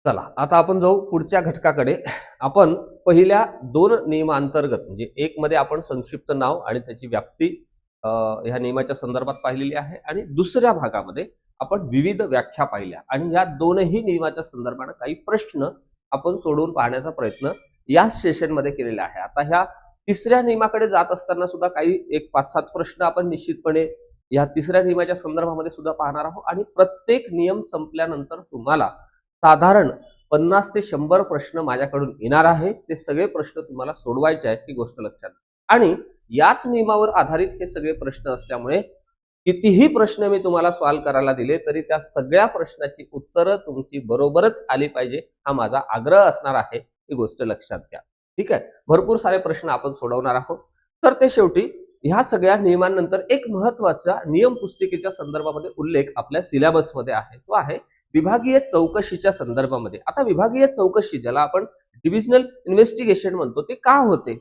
चला आता आपण जाऊ पुढच्या घटकाकडे. आपण पहिल्या दोन नियमांतर्गत म्हणजे एक मध्ये आपण संक्षिप्त नाव आणि त्याची व्याप्ती ह्या नियमाच्या संदर्भात पाहिलेली आहे आणि दुसऱ्या भागामध्ये आपण विविध व्याख्या पाहिल्या आणि या दोनही नियमाच्या संदर्भाने काही प्रश्न आपण सोडवून पाहण्याचा प्रयत्न या सेशन मध्ये केलेला आहे. आता ह्या तिसऱ्या नियमाकडे जात असताना सुद्धा काही एक 5-7 प्रश्न आपण निश्चितपणे या तिसऱ्या नियमाच्या संदर्भामध्ये सुद्धा पाहणार आहोत आणि प्रत्येक नियम संपल्यानंतर तुम्हाला साधारण 50 ते 100 प्रश्न माझ्याकडून येणार आहे. ते सगळे प्रश्न तुम्हाला सोडवायचे आहेत ही गोष्ट लक्षात घ्या. आणि याच नियमावर आधारित हे सगळे प्रश्न असल्यामुळे कितीही प्रश्न मी तुम्हाला सॉल्व्ह करायला दिले तरी त्या सगळ्या प्रश्नाची उत्तरं तुमची बरोबरच आली पाहिजे हा माझा आग्रह असणार आहे. ही गोष्ट लक्षात घ्या. ठीक आहे. भरपूर सारे प्रश्न आपण सोडवणार आहोत. तर ते शेवटी ह्या सगळ्या नियमांनंतर एक महत्वाचा नियम पुस्तिकेच्या संदर्भामध्ये उल्लेख आपल्या सिलेबसमध्ये आहे. तो आहे विभागीय चौकशीच्या संदर्भामध्ये. आता विभागीय चौकशी ज्याला आपण डिव्हिजनल इन्व्हेस्टिगेशन म्हणतो ते का होते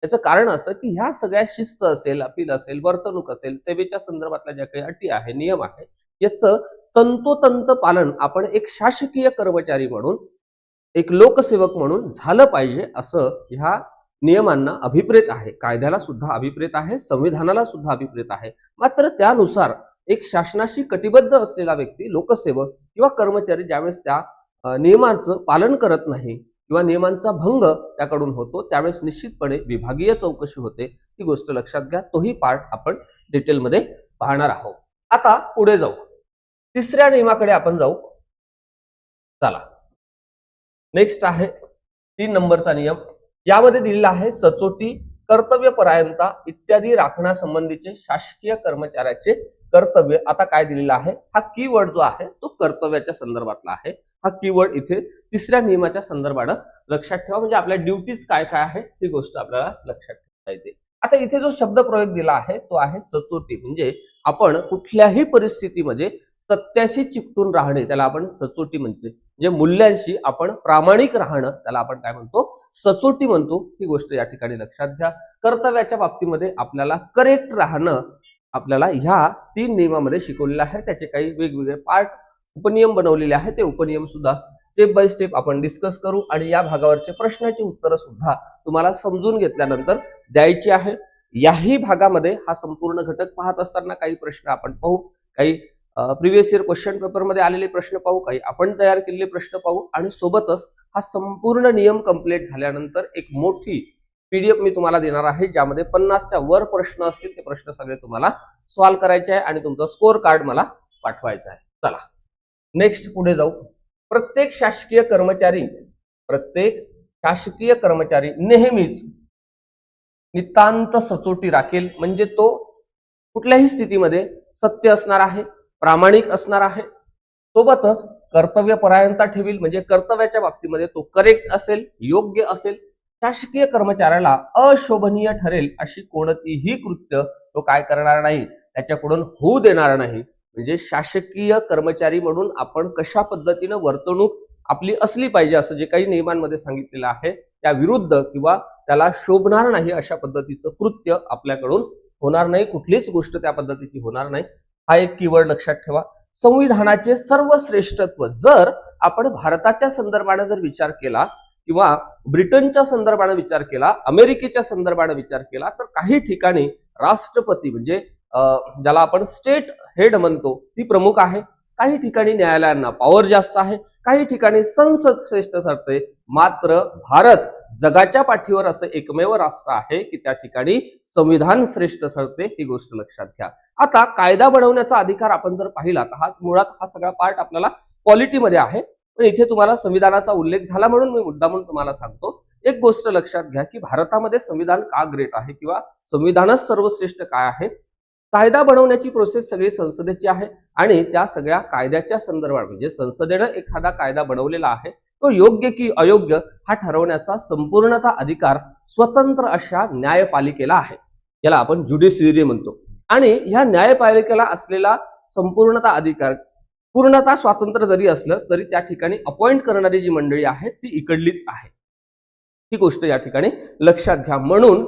याचं कारण असं की ह्या सगळ्या शिस्त असेल, अपील असेल, वर्तणूक असेल, सेवेच्या संदर्भातल्या ज्या काही अटी आहे, नियम आहे, याचं तंतोतंत पालन आपण एक शासकीय कर्मचारी म्हणून एक लोकसेवक म्हणून झालं पाहिजे असं ह्या नियमांना अभिप्रेत आहे. कायद्याला सुद्धा अभिप्रेत आहे, संविधानाला सुद्धा अभिप्रेत आहे. मात्र त्यानुसार एक शासनाशी कटिबद्ध असलेला व्यक्ती लोकसेवक किंवा कर्मचारी ज्यावेळेस त्या नियमांचं पालन करत नाही किंवा नियमांचा भंग त्याकडून होतो त्यावेळेस निश्चितपणे विभागीय चौकशी होते. ही गोष्ट लक्षात घ्या. तोही पार्ट आपण डिटेलमध्ये पाहणार आहोत. आता पुढे जाऊ, तिसऱ्या नियमाकडे आपण जाऊ. चला नेक्स्ट आहे 3 नंबरचा नियम. यामध्ये दिलेला आहे सचोटी, कर्तव्यपरायणता इत्यादी राखण्यासंबंधीचे शासकीय कर्मचाऱ्याचे कर्तव्य. आता काय दिलेला आहे, हा कीवर्ड जो आहे तो कर्तव्याच्या संदर्भातला आहे. हा कीवर्ड इथे तिसऱ्या नियमाच्या संदर्भाने लक्षात ठेवा. म्हणजे आपल्या ड्युटीज काय काय आहे ही गोष्ट आपल्याला लक्षात ठेवता येते. आता इथे जो शब्द प्रयोग दिला आहे तो आहे सचोटी. म्हणजे आपण कुठल्याही परिस्थितीमध्ये सत्याशी चिकटून राहणे त्याला आपण सचोटी म्हणते. म्हणजे मूल्यांशी आपण प्रामाणिक राहणं त्याला आपण काय म्हणतो, सचोटी म्हणतो. ही गोष्ट या ठिकाणी लक्षात घ्या. कर्तव्याच्या बाबतीमध्ये आपल्याला करेक्ट राहणं आपल्याला ह्या 3 नियमामध्ये शिकवलेलं आहे. त्याचे काही वेगवेगळे पार्ट उपनियम बनवलेले आहेत. ते उपनियम सुद्धा स्टेप बाय स्टेप आपण डिस्कस करू आणि या भागावरचे प्रश्नाची उत्तरं सुद्धा तुम्हाला समजून घेतल्यानंतर द्यायची आहे. याही भागामध्ये हा संपूर्ण घटक पाहत असताना काही प्रश्न आपण पाहू, काही प्रिव्हियस इयर क्वेश्चन पेपर मध्ये आलेले प्रश्न पाहू, काही आपण तयार केलेले प्रश्न पाहू आणि सोबतच हा संपूर्ण नियम कंप्लीट झाल्यानंतर एक मोठी पीडीएफ मी तुम्हाला देणार आहे ज्यामध्ये 50च्या वर प्रश्न असतील. ते प्रश्न सगळे तुम्हाला सॉल्व्ह करायचे आहे आणि तुमचा स्कोर कार्ड मला पाठवायचा आहे. चला नेक्स्ट पुढे जाऊ. प्रत्येक शासकीय कर्मचारी नेहमीच नितांत सचोटी राखेल. म्हणजे तो कुठल्याही स्थितीमध्ये सत्य असणार आहे, प्रामाणिक असणार आहे, सोबतच कर्तव्यपरायणता ठेवील. म्हणजे कर्तव्याच्या बाबतीमध्ये तो करेक्ट असेल, योग्य असेल. शासकीय कर्मचाऱ्याला अशोभनीय ठरेल अशी कोणतीही कृत्य तो काय करणार नाही, त्याच्याकडून होऊ देणार नाही. म्हणजे शासकीय कर्मचारी म्हणून आपण कशा पद्धतीने वर्तणूक आपली असली पाहिजे असं जे काही नियमांमध्ये सांगितलेलं आहे त्या विरुद्ध किंवा त्याला शोभणार नाही अशा पद्धतीचं कृत्य आपल्याकडून होणार नाही. कुठलीच गोष्ट त्या पद्धतीची होणार नाही. हा एक कीवर्ड लक्षात ठेवा. संविधानाचे सर्वश्रेष्ठत्व जर आपण भारताच्या संदर्भाने जर विचार केला किंवा ब्रिटनच्या संदर्भाने विचार केला, अमेरिकेच्या संदर्भाने विचार केला तर काही ठिकाणी राष्ट्रपती म्हणजे ज्याला आपण स्टेट हेड म्हणतो ती प्रमुख आहे. काही ठिकाणी न्यायालयांना पॉवर जास्त आहे, काही ठिकाणी संसद श्रेष्ठ ठरते. मात्र भारत जगाच्या पाठीवर असं एकमेव राष्ट्र आहे की त्या ठिकाणी संविधान श्रेष्ठ ठरते. ही गोष्ट लक्षात घ्या. आता कायदा बनवण्याचा अधिकार आपण जर पाहिला तर हा मुळात हा सगळा पार्ट आपल्याला पॉलिटीमध्ये आहे. पण इथे तुम्हाला संविधानाचा उल्लेख झाला म्हणून मी मुद्दामून तुम्हाला सांगतो. एक गोष्ट लक्षात घ्या की भारतामध्ये संविधान का ग्रेट आहे किंवा संविधानच सर्वश्रेष्ठ काय आहे. कायदा बनवण्याची प्रोसेस सगळी संसदेची आहे आणि त्या सगळ्या कायद्याच्या संदर्भात म्हणजे संसदेनं एखादा कायदा बनवलेला आहे तो योग्य की अयोग्य हा ठरवण्याचा संपूर्णतः अधिकार स्वतंत्र अशा न्यायपालिकेला आहे. याला आपण ज्युडिशियरी म्हणतो. आणि ह्या न्यायपालिकेला असलेला संपूर्णतः अधिकार, पूर्णतः स्वातंत्र्य जरी असलं तरी त्या ठिकाणी अपॉइंट करणारी जी मंडळी आहे ती इकडलीच आहे. ही गोष्ट या ठिकाणी लक्षात घ्या. म्हणून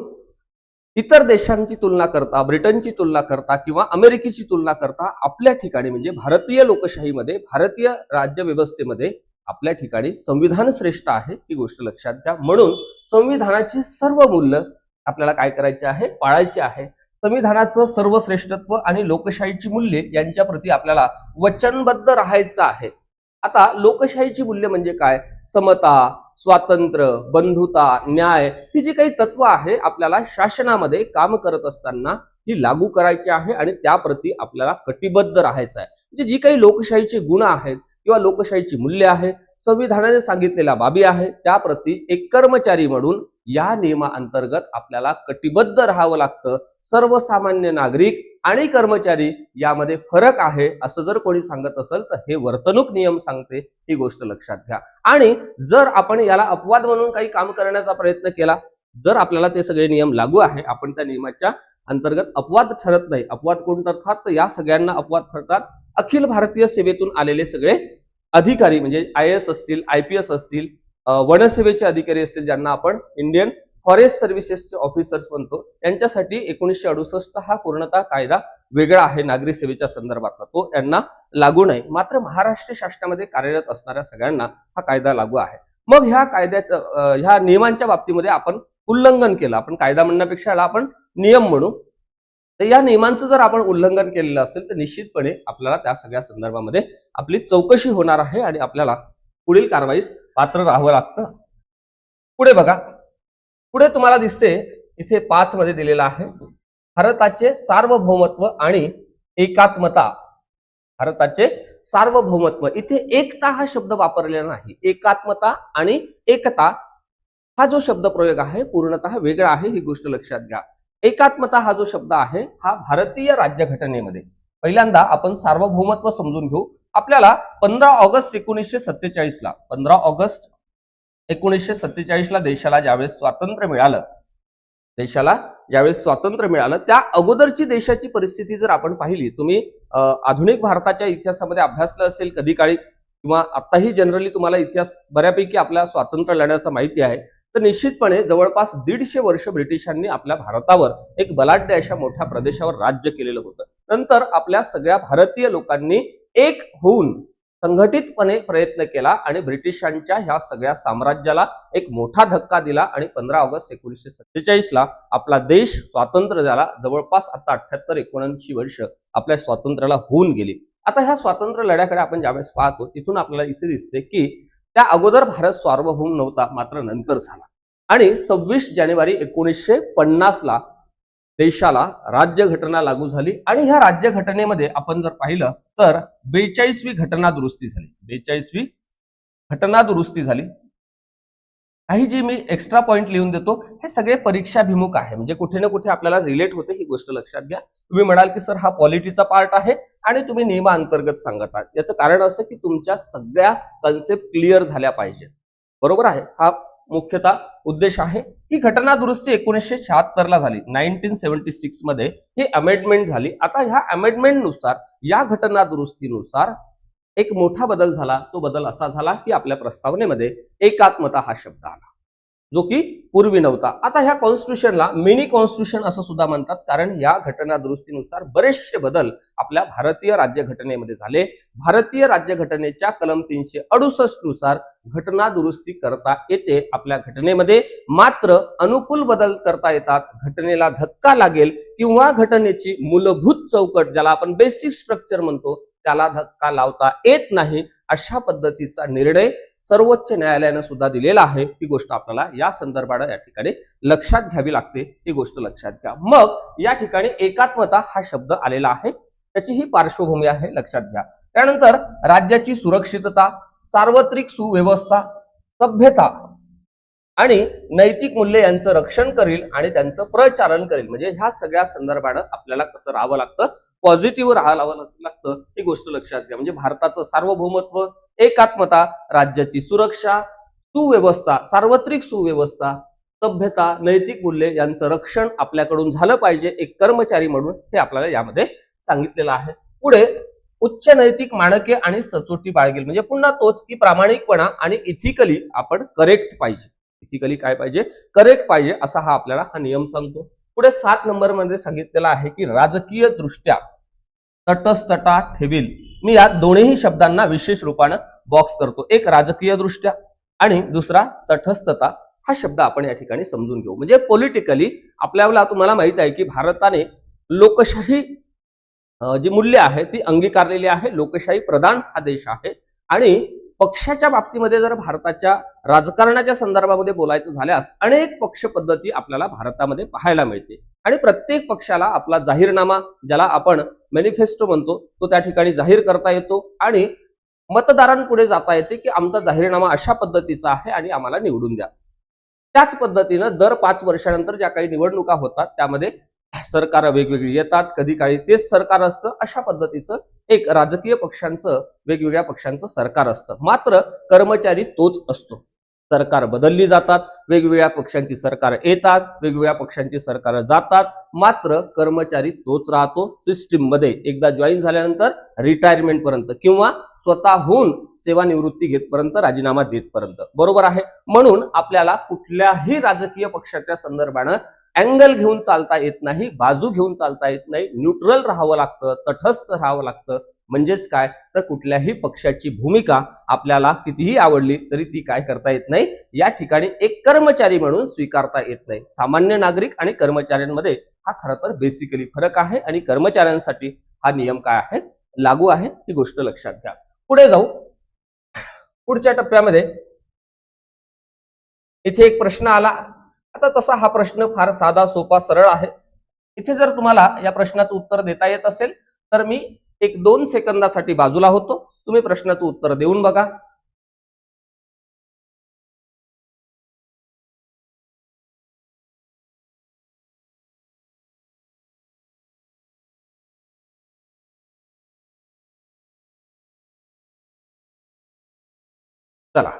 इतर देशांची तुलना करता, ब्रिटनची तुलना करता किंवा अमेरिकेची तुलना करता आपल्या ठिकाणी म्हणजे भारतीय लोकशाहीमध्ये, भारतीय राज्य व्यवस्थेमध्ये आपल्या ठिकाणी संविधान श्रेष्ठ आहे ही गोष्ट लक्षात घ्या. म्हणून संविधानाची सर्व मूल्य आपल्याला काय करायचे आहे, पाळायचे आहे. संविधानाचं सर्वश्रेष्ठत्व आणि लोकशाहीची मूल्ये यांच्या प्रती आपल्याला वचनबद्ध राहायचं आहे. आता लोकशाहीची मूल्य म्हणजे काय, समता, स्वातंत्र्य, बंधुता, न्याय ही जी काही तत्व आहे आपल्याला शासनामध्ये काम करत असताना ही लागू करायची आहे आणि त्याप्रती आपल्याला कटिबद्ध राहायचं आहे. म्हणजे जी काही लोकशाहीची गुण आहेत किंवा लोकशाहीची मूल्य आहे, संविधानाने सांगितलेल्या बाबी आहे, त्याप्रती एक कर्मचारी म्हणून या नियमाअंतर्गत आपल्याला कटिबद्ध राहावं लागतं. सर्वसामान्य नागरिक आणि कर्मचारी यामध्ये फरक आहे असं जर कोणी सांगत असेल तर हे वर्तणूक नियम सांगते, ही गोष्ट लक्षात घ्या. आणि जर आपण याला अपवाद म्हणून काही काम करण्याचा प्रयत्न केला, जर आपल्याला ते सगळे नियम लागू आहे, आपण त्या नियमाच्या अंतर्गत अपवाद ठरत नाही. अपवाद कोण ठरतात, तर या सगळ्यांना अपवाद ठरतात अखिल भारतीय सेवेतून आलेले सगळे अधिकारी, म्हणजे IAS असतील, IPS असतील, वनसेवेचे अधिकारी असतील, ज्यांना आपण इंडियन फॉरेस्ट सर्व्हिसेसचे ऑफिसर्स म्हणतो, यांच्यासाठी 1968 हा पूर्णतः कायदा वेगळा आहे नागरी सेवेच्या संदर्भातला, तो यांना लागू नाही. मात्र महाराष्ट्र शासनामध्ये कार्यरत असणाऱ्या सगळ्यांना हा कायदा लागू आहे. मग ह्या कायद्याच्या ह्या नियमांच्या बाबतीमध्ये आपण उल्लंघन केलं, आपण कायदा म्हणण्यापेक्षा याला आपण नियम म्हणू, तर या नियमांचं जर आपण उल्लंघन केलेलं असेल तर निश्चितपणे आपल्याला त्या सगळ्या संदर्भामध्ये आपली चौकशी होणार आहे आणि आपल्याला पुढील कारवाईस पात्र राहावं लागतं. पुढे बघा, पुढे तुम्हाला दिसते इथे 5 मध्ये दिलेलं आहे भारताचे सार्वभौमत्व आणि एकात्मता. भारताचे सार्वभौमत्व, इथे एकता हा शब्द वापरलेला नाही, एकात्मता आणि एकता हा जो शब्द प्रयोग आहे पूर्णतः वेगळा आहे, ही गोष्ट लक्षात घ्या. एकात्मता हा जो शब्द आहे हा भारतीय राज्यघटनेमध्ये, पहिल्यांदा आपण सार्वभौमत्व समजून घेऊ. आपल्याला 15 ऑगस्ट 1947 ला 15 ऑगस्ट 1947 ला देशाला ज्यावेळेस स्वातंत्र्य मिळालं, त्या अगोदरची देशाची परिस्थिती जर आपण पाहिली, तुम्ही आधुनिक भारताच्या इतिहासामध्ये अभ्यासलं असेल कधी काळी किंवा आताही जनरली तुम्हाला इतिहास बऱ्यापैकी आपल्या स्वातंत्र्य लढ्याचा माहिती आहे, तर निश्चितपणे जवळपास 150 वर्ष ब्रिटिशांनी आपल्या भारतावर एक बलाढ्य अशा मोठ्या प्रदेशावर राज्य केलेलं होतं. नंतर आपल्या सगळ्या भारतीय लोकांनी एक होऊन संघटितपणे प्रयत्न केला आणि ब्रिटिशांच्या ह्या सगळ्या साम्राज्याला एक मोठा धक्का दिला आणि 15 ऑगस्ट 1947 ला आपला देश स्वतंत्र झाला. जवळपास आता 78-79 वर्ष आपल्या स्वातंत्र्याला होऊन गेली. आता ह्या स्वातंत्र्य लढ्याकडे आपण ज्यावेळेस पाहतो, तिथून आपल्याला इथे दिसते की त्या अगोदर भारत सार्वभौम नव्हता, मात्र नंतर झाला. आणि 26 जानेवारी 1950 ला देशाला राज्यघटना लागू झाली आणि ह्या राज्यघटनेमध्ये आपण जर पाहिलं तर 42वी घटना दुरुस्ती झाली. 42वी घटना दुरुस्ती झाली. काही जी मी एक्स्ट्रा पॉइंट लिहून देतो, हे सगळे परीक्षाभिमुख आहे, म्हणजे कुठे ना कुठे आपल्याला रिलेट होते, ही गोष्ट लक्षात घ्या. तुम्ही म्हणाल की सर हा पॉलिटीचा पार्ट आहे आणि तुम्ही नियमांतर्गत सांगत आहात, याचं कारण असं की तुमच्या सगळ्या कन्सेप्ट क्लिअर झाल्या पाहिजे, बरोबर आहे, हा मुख्यतः उद्देश आहे. ही घटना दुरुस्ती 1976 ला झाली. 1976 मध्ये ही अमेंडमेंट झाली. आता ह्या अमेंडमेंट नुसार, या घटना दुरुस्तीनुसार एक मोठा बदल झाला. तो बदल असा झाला की आपल्या प्रस्तावनेमध्ये एकात्मता हा शब्द आला, जो की पूर्वी नव्हता. आता ह्या कॉन्स्टिट्यूशनला मिनी कॉन्स्टिट्यूशन असं सुद्धा म्हणतात, कारण या घटना दुरुस्तीनुसार बरेचसे बदल आपल्या भारतीय राज्यघटनेमध्ये झाले. भारतीय राज्यघटनेच्या कलम 368 नुसार घटना दुरुस्ती करता येते आपल्या घटनेमध्ये, मात्र अनुकूल बदल करता येतात. घटनेला धक्का लागेल किंवा घटनेची मूलभूत चौकट, ज्याला आपण बेसिक स्ट्रक्चर म्हणतो, त्याला धक्का लावता येत नाही, अशा पद्धतीचा निर्णय सर्वोच्च न्यायालयाने सुद्धा दिलेला आहे. ही गोष्ट आपल्याला या संदर्भात या ठिकाणी लक्षात घ्यावी लागते, ही गोष्ट लक्षात घ्या. मग या ठिकाणी एकात्मता हा शब्द आलेला आहे, त्याची ही पार्श्वभूमी आहे, लक्षात घ्या. त्यानंतर राज्याची सुरक्षितता, सार्वत्रिक सुव्यवस्था, सभ्यता आणि नैतिक मूल्य यांचं रक्षण करील आणि त्यांचं प्रचारण करील, म्हणजे ह्या सगळ्या संदर्भात आपल्याला कसं राहावं लागतं, पॉझिटिव्ह राहावं लागतं, ही गोष्ट लक्षात घ्या. म्हणजे भारताचं सार्वभौमत्व, एकात्मता, राज्याची सुरक्षा, सुव्यवस्था, सार्वत्रिक सुव्यवस्था, सभ्यता, नैतिक मूल्य यांचं रक्षण आपल्याकडून झालं पाहिजे एक कर्मचारी म्हणून, हे आपल्याला यामध्ये सांगितलेलं आहे. पुढे उच्च नैतिक मानके आणि सचोटी बाळगेल, म्हणजे पुन्हा तोच की प्रामाणिकपणा आणि इथिकली आपण करेक्ट पाहिजे. इथिकली काय पाहिजे, करेक्ट पाहिजे, असा हा आपल्याला हा नियम सांगतो. पुढे 7 नंबर मध्ये सांगितलेला आहे की राजकीय दृष्ट्या तटस्थता ठेवील. मी या दोन्ही शब्दांना विशेष रूपानं बॉक्स करतो. एक राजकीय दृष्ट्या आणि दुसरा तटस्थता हा शब्द आपण या ठिकाणी समजून घेऊ. म्हणजे पॉलिटिकली आपल्याला तुम्हाला माहित आहे की भारताने लोकशाही जी मूल्य आहे ती अंगीकारलेली आहे. लोकशाही प्रधान हा देश आहे आणि पक्षाच्या बाबतीमध्ये जर भारताच्या राजकारणाच्या संदर्भामध्ये बोलायचं झाल्यास अनेक पक्ष पद्धती आपल्याला भारतामध्ये पाहायला मिळते आणि प्रत्येक पक्षाला आपला जाहीरनामा, ज्याला आपण मॅनिफेस्टो म्हणतो, तो त्या ठिकाणी जाहीर करता येतो आणि मतदारांपुढे जाता येते की आमचा जाहीरनामा अशा पद्धतीचा आहे आणि आम्हाला निवडून द्या. त्याच पद्धतीनं दर 5 वर्षानंतर ज्या काही निवडणुका होतात त्यामध्ये सरकार वेगवेगळी येतात, कधी काळी तेच सरकार असतं. अशा पद्धतीचं एक राजकीय पक्षांचं, वेगवेगळ्या पक्षांचं सरकार असतं. मात्र कर्मचारी तोच असतो. सरकार बदलली जातात, वेगवेगळ्या पक्षांची सरकार येतात, वेगवेगळ्या पक्षांची सरकार जातात, मात्र कर्मचारी तोच राहतो सिस्टीम मध्ये. एकदा जॉईन झाल्यानंतर रिटायरमेंट पर्यंत किंवा स्वतःहून सेवानिवृत्ती घेतपर्यंत, राजीनामा देतपर्यंत. बरोबर आहे. म्हणून आपल्याला कुठल्याही राजकीय पक्षाच्या संदर्भानं अँगल घेऊन चालता येत नाही, बाजू घेऊन चालता येत नाही, न्यूट्रल राहावं लागतं, तटस्थ राहावं लागतं. म्हणजेच काय तर कुठल्याही पक्षाची भूमिका आपल्याला कितीही आवडली तरी ती काय करता येत नाही, या ठिकाणी एक कर्मचारी म्हणून स्वीकारता येत नाही. सामान्य नागरिक आणि कर्मचाऱ्यांमध्ये हा खरं तर बेसिकली फरक आहे आणि कर्मचाऱ्यांसाठी हा नियम काय आहे, लागू आहे, ही गोष्ट लक्षात घ्या. पुढे जाऊ. पुढच्या टप्प्यामध्ये इथे एक प्रश्न आला. आता तसा हा प्रश्न फार साधा, सोपा, सरळ आहे. इथे जर तुम्हाला या प्रश्नाचं उत्तर देता येत असेल तर मी 1-2 सेकंदासाठी बाजूला होतो. तुम्ही प्रश्नाचं उत्तर देऊन बघा. चला,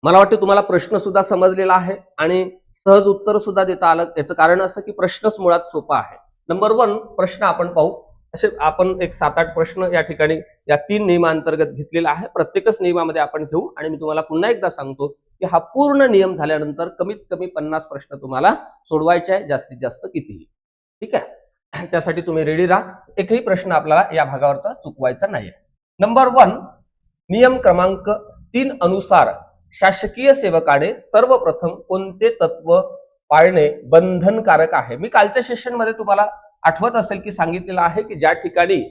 मला वाटतं तुम्हाला प्रश्न सुद्धा समजलेला आहे आणि सहज उत्तर सुद्धा देता आलं. याचं कारण असं की प्रश्नच मुळात सोपा आहे. नंबर 1 प्रश्न आपण पाहू. असे आपण एक 7-8 प्रश्न या ठिकाणी या 3 नियमांतर्गत घेतलेला आहे. प्रत्येकच नियमामध्ये आपण घेऊ आणि मी तुम्हाला पुन्हा एकदा सांगतो की हा पूर्ण नियम झाल्यानंतर कमीत कमी 50 प्रश्न तुम्हाला सोडवायचे आहे, जास्तीत जास्त कितीही. ठीक आहे. त्यासाठी तुम्ही रेडी राहा. एकही प्रश्न आपल्याला या भागावरचा चुकवायचा नाही. नंबर 1 नियम क्रमांक 3 अनुसार शासकीय सेवकाने सर्वप्रथम कोणते तत्व पाळणे बंधनकारक आहे. मी कालच्या सेशन मध्ये तुम्हाला आठवत असेल की सांगितलेलं आहे की ज्या ठिकाणी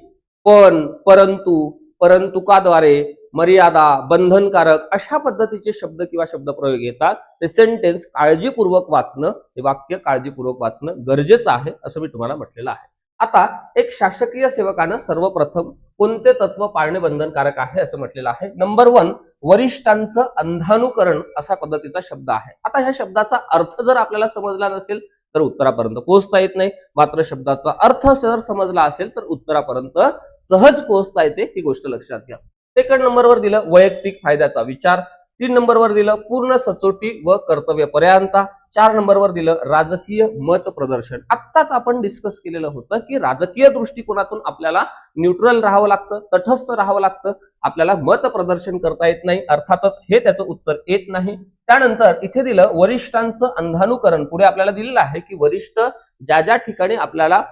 पण, परंतु, परंतुकाद्वारे, मर्यादा, बंधनकारक अशा पद्धतीचे शब्द किंवा शब्दप्रयोग येतात ते सेंटेन्स काळजीपूर्वक वाचणं, हे वाक्य काळजीपूर्वक वाचणं गरजेचं आहे असं मी तुम्हाला म्हटलेलं आहे. आता एक शासकीय सेवकानं सर्वप्रथम कोणते तत्व पाळणे बंधनकारक आहे असं म्हटलेलं आहे. नंबर 1 वरिष्ठांचं अंधानुकरण असा पद्धतीचा शब्द आहे. आता ह्या शब्दाचा अर्थ जर आपल्याला समजला नसेल तर उत्तरापर्यंत पोहोचता येत नाही, मात्र शब्दाचा अर्थ जर समजला असेल तर उत्तरापर्यंत सहज पोहोचता येते, ही गोष्ट लक्षात घ्या. सेकंड नंबरवर दिलं वैयक्तिक फायद्याचा विचार. 3 नंबरवर दिलं पूर्ण सचोटी व कर्तव्यपर्यंता. 4 नंबरवर दिलं राजकीय मत प्रदर्शन. आत्ताच आपण डिस्कस केलेलं होतं की राजकीय दृष्टिकोनातून आपल्याला न्यूट्रल राहावं लागतं, तटस्थ राहावं लागतं, आपल्याला मत प्रदर्शन करता येत नाही. अर्थातच हे त्याचं उत्तर येत नाही. त्यानंतर इथे दिलं वरिष्ठांचं अंधानुकरण. पुढे आपल्याला दिलेलं आहे की वरिष्ठ ज्या ज्या ठिकाणी आपल्याला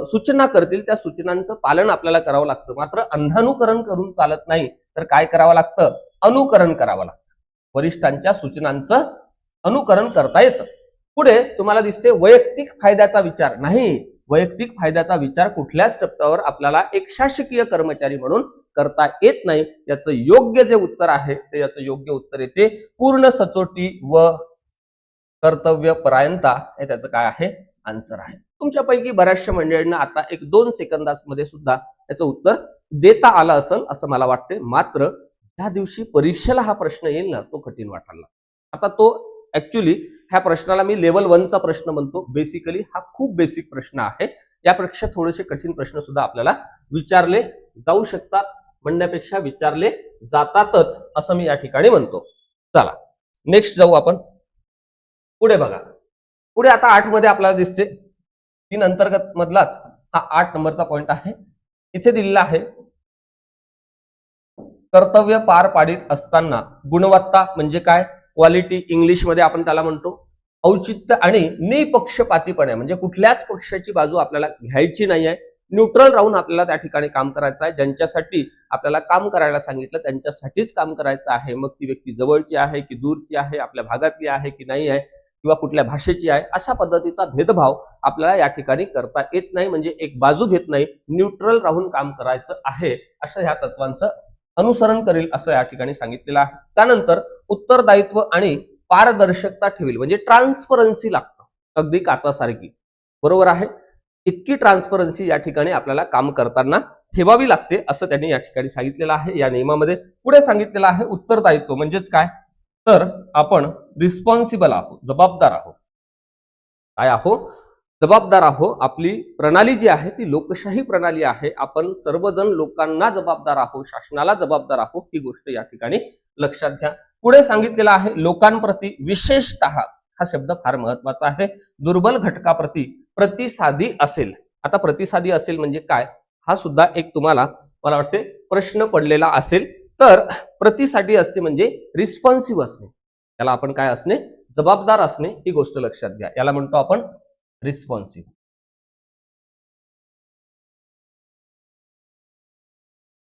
सूचना करतील त्या सूचनांचं पालन आपल्याला करावं लागतं, मात्र अंधानुकरण करून चालत नाही, तर काय करावं लागतं, अनुकरण करावं लागतं. वरिष्ठांच्या सूचनांचं अनुकरण करता येतं. पुढे तुम्हाला दिसते वैयक्तिक फायद्याचा विचार. नाही, वैयक्तिक फायद्याचा विचार कुठल्याच टप्प्यावर आपल्याला एक शासकीय कर्मचारी म्हणून करता येत नाही. याचं योग्य जे उत्तर आहे ते याचं योग्य उत्तर येते पूर्ण सचोटी व कर्तव्यपरायणता, हे त्याचं काय आहे, आन्सर आहे. तुमच्यापैकी बऱ्याचशा मंडळींना आता 1-2 सेकंदामध्ये सुद्धा याचं उत्तर देता आलं असेल असं मला वाटते. मात्र ज्या दिवशी परीक्षेला हा प्रश्न येईल ना तो कठीण वाटायला. आता तो ऍक्च्युली ह्या प्रश्नाला मी लेवल 1 चा प्रश्न म्हणतो. बेसिकली हा खूप बेसिक प्रश्न आहे. यापेक्षा थोडेसे कठीण प्रश्न सुद्धा आपल्याला विचारले जाऊ शकतात, म्हणण्यापेक्षा विचारले जातातच असं मी या ठिकाणी म्हणतो. चला नेक्स्ट जाऊ आपण. पुढे बघा. पुढे आता 8 मध्ये आपल्याला दिसते 3 अंतर्गत मधलाच हा 8 नंबरचा पॉइंट आहे. इथे दिलेला आहे कर्तव्य पार पाडित असताना गुणवत्ता म्हणजे काय, क्वालिटी इंग्लिश मध्ये आपण त्याला म्हणतो. औचित्य आणि निपक्षपातीपणे म्हणजे कुठल्याच पक्षाची बाजू आपल्याला घ्यायची नाही आहे. न्यूट्रल राहून आपल्याला त्या ठिकाणी काम करायचं आहे. ज्यांच्यासाठी आपल्याला काम करायला सांगितलं त्यांच्यासाठीच काम करायचं आहे. मग ती व्यक्ती जवळची आहे की दूरची आहे, आपल्या भागातली आहे की नाही आहे, किंवा कुठल्या भाषेची आहे, अशा पद्धतीचा भेदभाव आपल्याला या ठिकाणी करता येत नाही. म्हणजे एक बाजू घेत नाही, न्यूट्रल राहून काम करायचं आहे, असं ह्या तत्वांचं अनुसरण करेल असं या ठिकाणी सांगितलेलं आहे. त्यानंतर उत्तरदायित्व आणि पारदर्शकता ठेवील, म्हणजे ट्रान्सपरन्सी लागतं, अगदी काचासारखी. बरोबर आहे. इतकी ट्रान्सपरन्सी या ठिकाणी आपल्याला काम करताना ठेवावी लागते असं त्यांनी या ठिकाणी सांगितलेलं आहे या नियमामध्ये. पुढे सांगितलेलं आहे उत्तरदायित्व म्हणजेच काय, तर आपण रिस्पॉन्सिबल आहोत, जबाबदार आहोत. काय आहोत? जबाबदार आहोत. आपली प्रणाली जी आहे ती लोकशाही प्रणाली आहे. आपण सर्वजण लोकांना जबाबदार आहोत, शासनाला जबाबदार आहोत, ही गोष्ट या ठिकाणी लक्षात घ्या. पुढे सांगितलेलं आहे लोकांप्रती विशेषतः, हा शब्द फार महत्वाचा आहे, दुर्बल घटकाप्रती प्रतिसादी असेल. आता प्रतिसादी असेल म्हणजे काय, हा सुद्धा एक तुम्हाला मला वाटते प्रश्न पडलेला असेल. तर प्रतिसादी असते म्हणजे रिस्पॉन्सिव्ह असणे, त्याला आपण काय असणे, जबाबदार असणे, ही गोष्ट लक्षात घ्या. याला म्हणतो आपण रिस्पॉन्सिव्ह.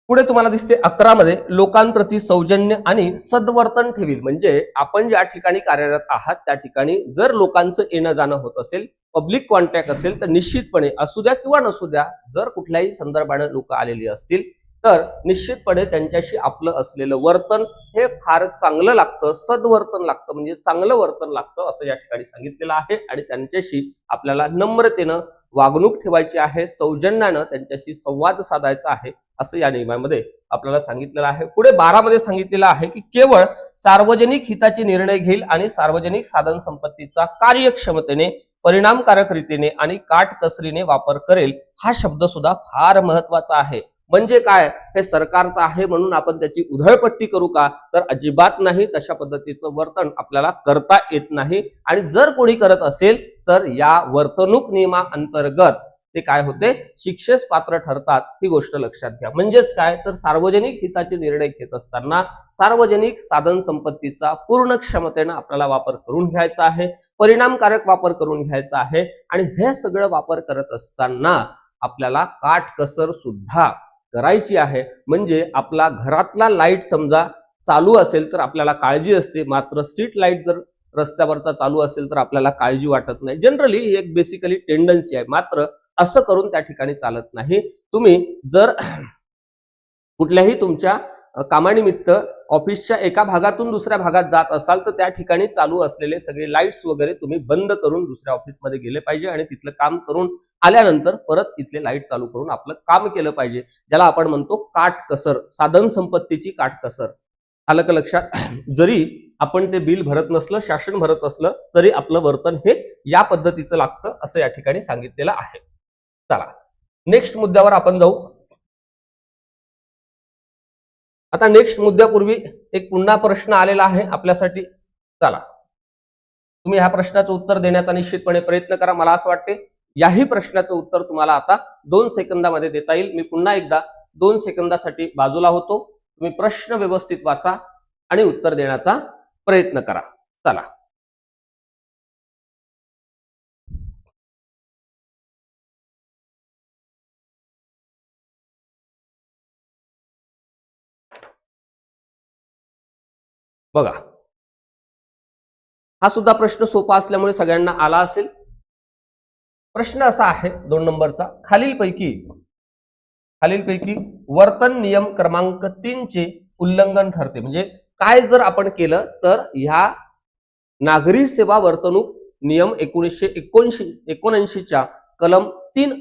पुढे तुम्हाला दिसते 11 मध्ये लोकांप्रती सौजन्य आणि सद्वर्तन ठेवील, म्हणजे आपण ज्या ठिकाणी कार्यरत आहात त्या ठिकाणी जर लोकांचं येणं जाणं होत असेल, पब्लिक कॉन्टॅक्ट असेल, तर निश्चितपणे असू द्या किंवा नसू द्या, जर कुठल्याही संदर्भाने लोक आलेली असतील तर निश्चितपणे त्यांच्याशी आपलं असलेलं वर्तन हे फार चांगलं लागतं, सद्वर्तन लागतं, म्हणजे चांगलं वर्तन लागतं असं या ठिकाणी सांगितलेलं आहे. आणि त्यांच्याशी आपल्याला नम्रतेनं वागणूक ठेवायची आहे, सौजन्यानं त्यांच्याशी संवाद साधायचा आहे असं या नियमामध्ये आपल्याला सांगितलेलं आहे. पुढे 12 मध्ये सांगितलेलं आहे की केवळ सार्वजनिक हिताचे निर्णय घेईल आणि सार्वजनिक साधन संपत्तीचा कार्यक्षमतेने, परिणामकारक रीतीने आणि काटकसरीने वापर करेल. हा शब्द सुद्धा फार महत्वाचा आहे. म्हणजे काय, हे सरकारचं आहे म्हणून आपण त्याची उधळपट्टी करू का, तर अजिबात नाही. तशा पद्धतीचं वर्तन आपल्याला करता येत नाही. आणि जर कोणी करत असेल तर या वर्तणूक नियमाअंतर्गत ते काय होते, शिक्षेस पात्र ठरतात, ही गोष्ट लक्षात घ्या. म्हणजेच काय, तर सार्वजनिक हिताचे निर्णय घेत असताना सार्वजनिक साधन संपत्तीचा पूर्ण क्षमतेने आपल्याला वापर करून घ्यायचा आहे, परिणामकारक वापर करून घ्यायचा आहे. आणि हे सगळं वापर करत असताना आपल्याला काटकसर सुद्धा करायची आहे. म्हणजे आपला घरातला लाईट समजा चालू असेल तर आपल्याला काळजी असते, मात्र स्ट्रीट लाईट जर रस्त्यावरचा चालू असेल तर आपल्याला काळजी वाटत नाही. जनरली ही एक बेसिकली टेंडन्सी आहे, मात्र असं करून त्या ठिकाणी चालत नाही. तुम्ही जर कुठल्याही तुमच्या कामानिमित्त ऑफिसच्या एका भागातून दुसऱ्या भागात जात असाल तर त्या ठिकाणी चालू असलेले सगळे लाईट्स वगैरे तुम्ही बंद करून दुसऱ्या ऑफिसमध्ये गेले पाहिजे आणि तिथलं काम करून आल्यानंतर परत इथले लाईट चालू करून आपलं काम केलं पाहिजे, ज्याला आपण म्हणतो काटकसर, साधन संपत्तीची काटकसर. आलं का लक्षात? जरी आपण ते बिल भरत नसलं, शासन भरत असलं, तरी आपलं वर्तन हे या पद्धतीचं लागतं असं या ठिकाणी सांगितलेलं आहे. चला नेक्स्ट मुद्द्यावर आपण जाऊ. आता नेक्स्ट मुद्द्यापूर्वी एक पुन्हा प्रश्न आलेला आहे आपल्यासाठी. चला तुम्ही ह्या प्रश्नाचं उत्तर देण्याचा निश्चितपणे प्रयत्न करा. मला असं वाटते याही प्रश्नाचं उत्तर तुम्हाला आता 2 सेकंदामध्ये देता येईल. मी पुन्हा एकदा 2 सेकंदासाठी बाजूला होतो. तुम्ही प्रश्न व्यवस्थित वाचा आणि उत्तर देण्याचा प्रयत्न करा. चला बघा, हा सुद्धा प्रश्न सोपा असल्यामुळे सगळ्यांना आला असेल. प्रश्न असा आहे 2 नंबरचा, खालीलपैकी वर्तन नियम क्रमांक 3 चे उल्लंघन ठरते. म्हणजे काय जर आपण केलं तर ह्या नागरी सेवा वर्तणूक नियम 1979 च्या कलम 3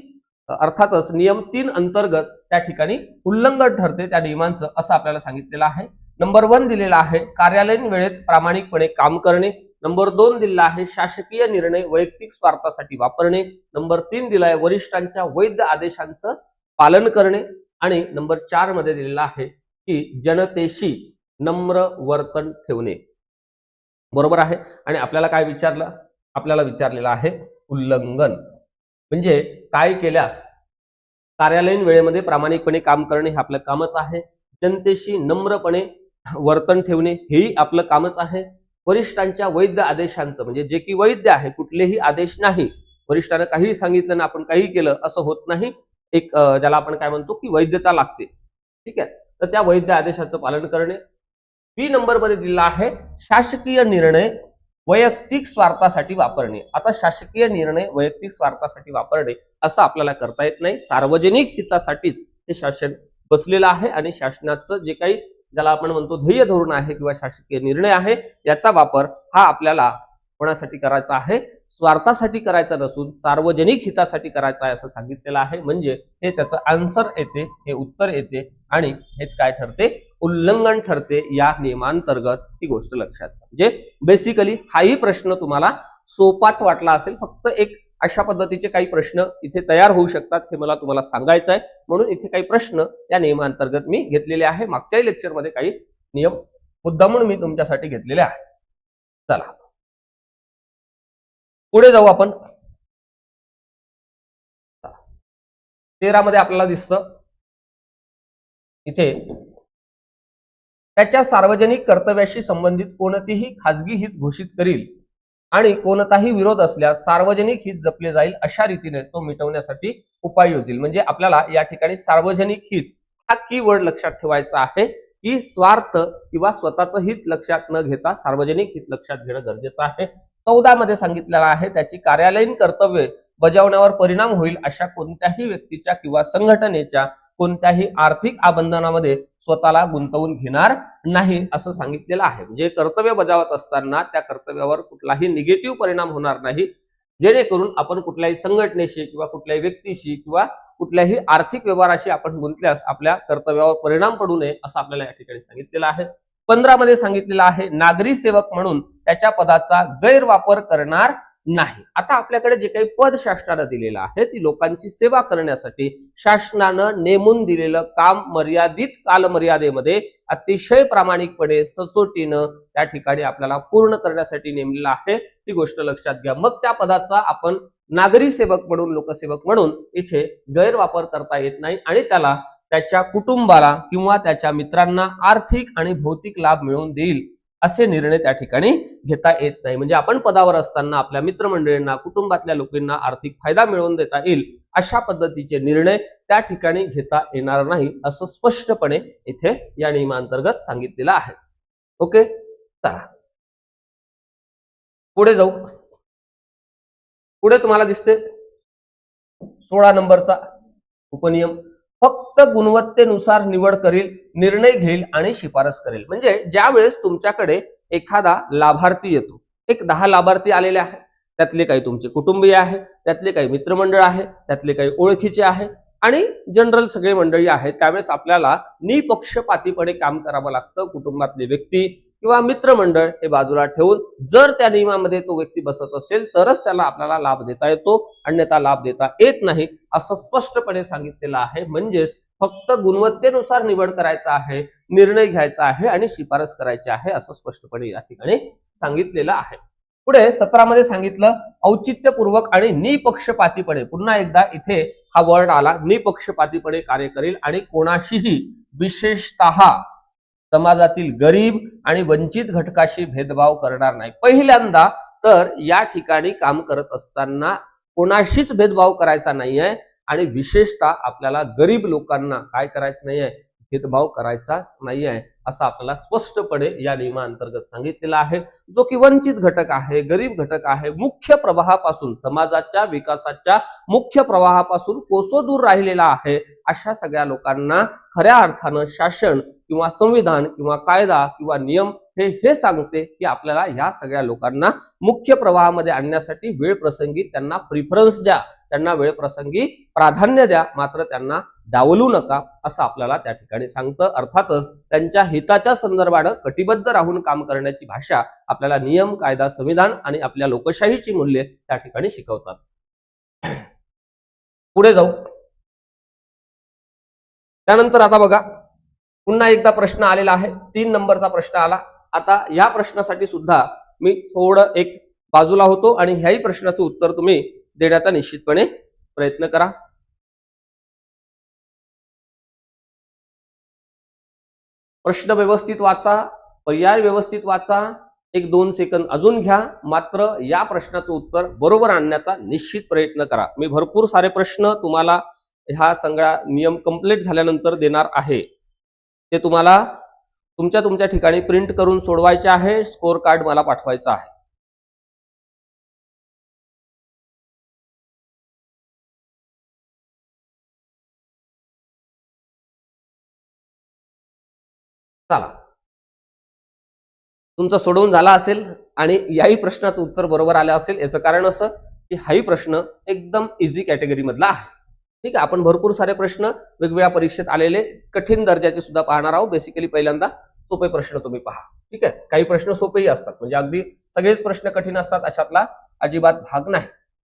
अर्थातच नियम 3 अंतर्गत त्या ठिकाणी उल्लंघन ठरते त्या नियमांचं, असं आपल्याला सांगितलेलं आहे. नंबर 1 दिलेला आहे कार्यालयीन वेळेत प्रामाणिकपणे काम करणे. नंबर 2 दिलेला आहे शासकीय निर्णय वैयक्तिक स्वार्थासाठी वापरणे. नंबर 3 दिलाय वरिष्ठांच्या वैध आदेशांचं पालन करणे. आणि नंबर 4 मध्ये दिलेला आहे की जनतेशी नम्र वर्तन ठेवणे. बरोबर आहे. आणि आपल्याला काय विचारलं, आपल्याला विचारलेलं आहे उल्लंघन म्हणजे काय केल्यास कार्यालयीन वेळेमध्ये प्रामाणिकपणे काम करणे हे आपलं कामच आहे, जनतेशी नम्रपणे वर्तन ठेवणे हेही आपलं कामच आहे, वरिष्ठांच्या वैध आदेशांचं म्हणजे जे की वैध आहे, कुठलेही आदेश नाही, वरिष्ठांना काही सांगितलं ना आपण काही केलं असं होत नाही, एक ज्याला आपण काय म्हणतो की वैधता लागते, ठीक आहे. तर त्या वैध आदेशाचं पालन करणे. बी नंबर मध्ये दिलेला आहे शासकीय निर्णय वैयक्तिक स्वार्थासाठी वापरणे. आता शासकीय निर्णय वैयक्तिक स्वार्थासाठी वापरणे असं आपल्याला करता येत नाही. सार्वजनिक हितासाठीच हे शासन बसलेलं आहे आणि शासनाचं जे काही ज्याला आपण म्हणतो ध्येय धोरण आहे किंवा शासकीय निर्णय आहे याचा वापर हा आपल्याला कोणासाठी करायचा आहे, स्वार्थासाठी करायचा नसून सार्वजनिक हितासाठी करायचा आहे असं सांगितलेलं आहे. म्हणजे हे त्याचं आन्सर येते, हे उत्तर येते आणि हेच काय ठरते, उल्लंघन ठरते या नियमांतर्गत. ही गोष्ट लक्षात घ्या. म्हणजे बेसिकली हाही प्रश्न तुम्हाला सोपाच वाटला असेल, फक्त एक अशा पद्धतीचे काही प्रश्न इथे तयार होऊ शकतात हे मला तुम्हाला सांगायचं आहे. म्हणून इथे काही प्रश्न या नियमांतर्गत मी घेतलेले आहे. मागच्याही लेक्चरमध्ये काही नियम मुद्दामून मी तुमच्यासाठी घेतलेले आहे. चला पुढे जाऊ आपण. 13 मध्ये आपल्याला दिसतं इथे त्याच्या सार्वजनिक कर्तव्याशी संबंधित कोणतेही खाजगी हित घोषित करील आणि कोणताही विरोध असल्यास सार्वजनिक हित जपले जाईल अशा रीतीने तो मिटवण्यासाठी उपाय योजेल. म्हणजे आपल्याला या ठिकाणी सार्वजनिक हित हा कीवर्ड लक्षात ठेवायचा आहे की स्वार्थ किंवा स्वतःचं हित लक्षात न घेता सार्वजनिक हित लक्षात घेणं गरजेचं आहे. 14 मध्ये सांगितलेलं आहे त्याची कार्यालयीन कर्तव्ये बजावण्यावर परिणाम होईल अशा कोणत्याही व्यक्तीच्या किंवा संघटनेच्या कोणत्याही आर्थिक आबंधनामध्ये स्वतःला गुंतवून घेणार नाही असं सांगितलेलं आहे. म्हणजे कर्तव्य बजावत असताना त्या कर्तव्यावर कुठलाही निगेटिव्ह परिणाम होणार नाही, जेणेकरून आपण कुठल्याही संघटनेशी किंवा कुठल्याही व्यक्तीशी किंवा कुठल्याही आर्थिक व्यवहाराशी आपण गुंतल्यास आपल्या कर्तव्यावर परिणाम पडू नये असं आपल्याला या ठिकाणी सांगितलेलं आहे. 15 मध्ये सांगितलेलं आहे नागरी सेवक म्हणून त्याच्या पदाचा गैरवापर करणार नाही. आता आपल्याकडे जे काही पद शासनानं दिलेलं आहे ती लोकांची सेवा करण्यासाठी शासनानं नेमून दिलेलं काम मर्यादित कालमर्यादेमध्ये अतिशय प्रामाणिकपणे सचोटीनं त्या ठिकाणी आपल्याला पूर्ण करण्यासाठी नेमलेलं आहे. ही गोष्ट लक्षात घ्या. मग त्या पदाचा आपण नागरी सेवक म्हणून लोकसेवक म्हणून इथे गैरवापर करता येत नाही आणि त्याला त्याच्या कुटुंबाला किंवा त्याच्या मित्रांना आर्थिक आणि भौतिक लाभ मिळवून देईल असे निर्णय त्या ठिकाणी घेता येत नाही. म्हणजे आपण पदावर असताना आपल्या मित्रमंडळींना कुटुंबातल्या लोकांना आर्थिक फायदा मिळवून देता येईल अशा पद्धतीचे निर्णय त्या ठिकाणी घेता येणार नाही असं स्पष्टपणे इथे या नियमांतर्गत सांगितलेलं आहे. ओके, चला पुढे जाऊ. पुढे तुम्हाला दिसते 16 नंबरचा उपनियम फक्त गुणवत्तेनुसार निवड करील, निर्णय घेईल आणि शिफारस करेल. म्हणजे ज्या वेळेस तुमच्याकडे एखादा लाभार्थी येतो, एक 10 लाभार्थी आलेले आहेत, त्यातले काही तुमचे कुटुंबीय आहे, त्यातले काही मित्रमंडळ आहे, त्यातले काही ओळखीचे आहे आणि जनरल सगळे मंडळी आहेत, त्यावेळेस आपल्याला निपक्षपातीपणे काम करावं लागतं. कुटुंबातले व्यक्ती किंवा मित्रमंडळ हे बाजूला ठेवून जर त्या नियमामध्ये तो व्यक्ती बसत असेल तरच त्याला आपल्याला लाभ देता येतो, अन्यथा लाभ देता येत नाही असं स्पष्टपणे सांगितलेलं आहे. म्हणजेच फक्त गुणवत्तेनुसार निवड करायचा आहे, निर्णय घ्यायचा आहे आणि शिफारस करायची आहे असं स्पष्टपणे या ठिकाणी सांगितलेलं आहे. पुढे 17 मध्ये सांगितलं औचित्यपूर्वक आणि निपक्षपातीपणे. पुन्हा एकदा इथे हा वर्ड आला, निपक्षपातीपणे कार्य करेल आणि कोणाशीही विशेषतः समाजातील गरीब आणि वंचित घटकाशी भेदभाव करणार नाही. पहिल्यांदा तर या ठिकाणी काम करत असताना कोणाशीच भेदभाव करायचा नाहीये आणि विशेषतः आपल्याला गरीब लोकांना काय करायचं नाहीये, भेदभाव करायचाच नाहीये असं आपल्याला स्पष्टपणे या नियमांतर्गत सांगितलेलं आहे. जो की वंचित घटक आहे, गरीब घटक आहे, मुख्य प्रवाहापासून समाजाच्या विकासाच्या मुख्य प्रवाहापासून कोसो दूर राहिलेला आहे, अशा सगळ्या लोकांना खऱ्या अर्थानं शासन किंवा संविधान किंवा कायदा किंवा नियम हे सांगते की आपल्याला या सगळ्या लोकांना मुख्य प्रवाहामध्ये आणण्यासाठी वेळ प्रसंगी त्यांना प्रिफरन्स द्या, त्यांना वेळ प्रसंगी प्राधान्य द्या, मात्र त्यांना डावलू नका असं आपल्याला त्या ठिकाणी सांगतं. अर्थातच त्यांच्या हिताच्या संदर्भानं कटिबद्ध राहून काम करण्याची भाषा आपल्याला नियम, कायदा, संविधान आणि आपल्या लोकशाहीची मूल्ये त्या ठिकाणी शिकवतात. पुढे जाऊ. त्यानंतर आता बघा पुन्हा एकदा प्रश्न आलेला आहे, 3 नंबरचा प्रश्न आला. आता या प्रश्नासाठी सुद्धा मी थोडं एक बाजूला होतो आणि ह्याही प्रश्नाचं उत्तर तुम्ही देण्याचा निश्चितपणे प्रयत्न करा. प्रश्न व्यवस्थित वाचा, पर्याय व्यवस्थित वाचा, 1-2 सेकंद अजून घ्या, मात्र या प्रश्नाचं उत्तर बरोबर आणण्याचा निश्चित प्रयत्न करा. मी भरपूर सारे प्रश्न तुम्हाला हा सगळा नियम कंप्लीट झाल्यानंतर देणार आहे ते तुम्हाला तुमच्या ठिकाणी प्रिंट करून सोडवायचे आहे. स्कोर कार्ड मला पाठवायचं आहे. चला, तुमचं सोडवून झाला असेल आणि याही प्रश्नाचं उत्तर बरोबर आलं असेल. याचं कारण असं की हाही प्रश्न एकदम इझी कॅटेगरी मधला आहे. ठीक आहे, आपण भरपूर सारे प्रश्न वेगवेगळ्या परीक्षेत आलेले कठीण दर्जाचे सुद्धा पाहणार आहोत. बेसिकली पहिल्यांदा सोपे प्रश्न तुम्ही पहा. ठीक आहे, काही प्रश्न सोपेही असतात, म्हणजे अगदी सगळेच प्रश्न कठीण असतात अशातला अजिबात भाग नाही.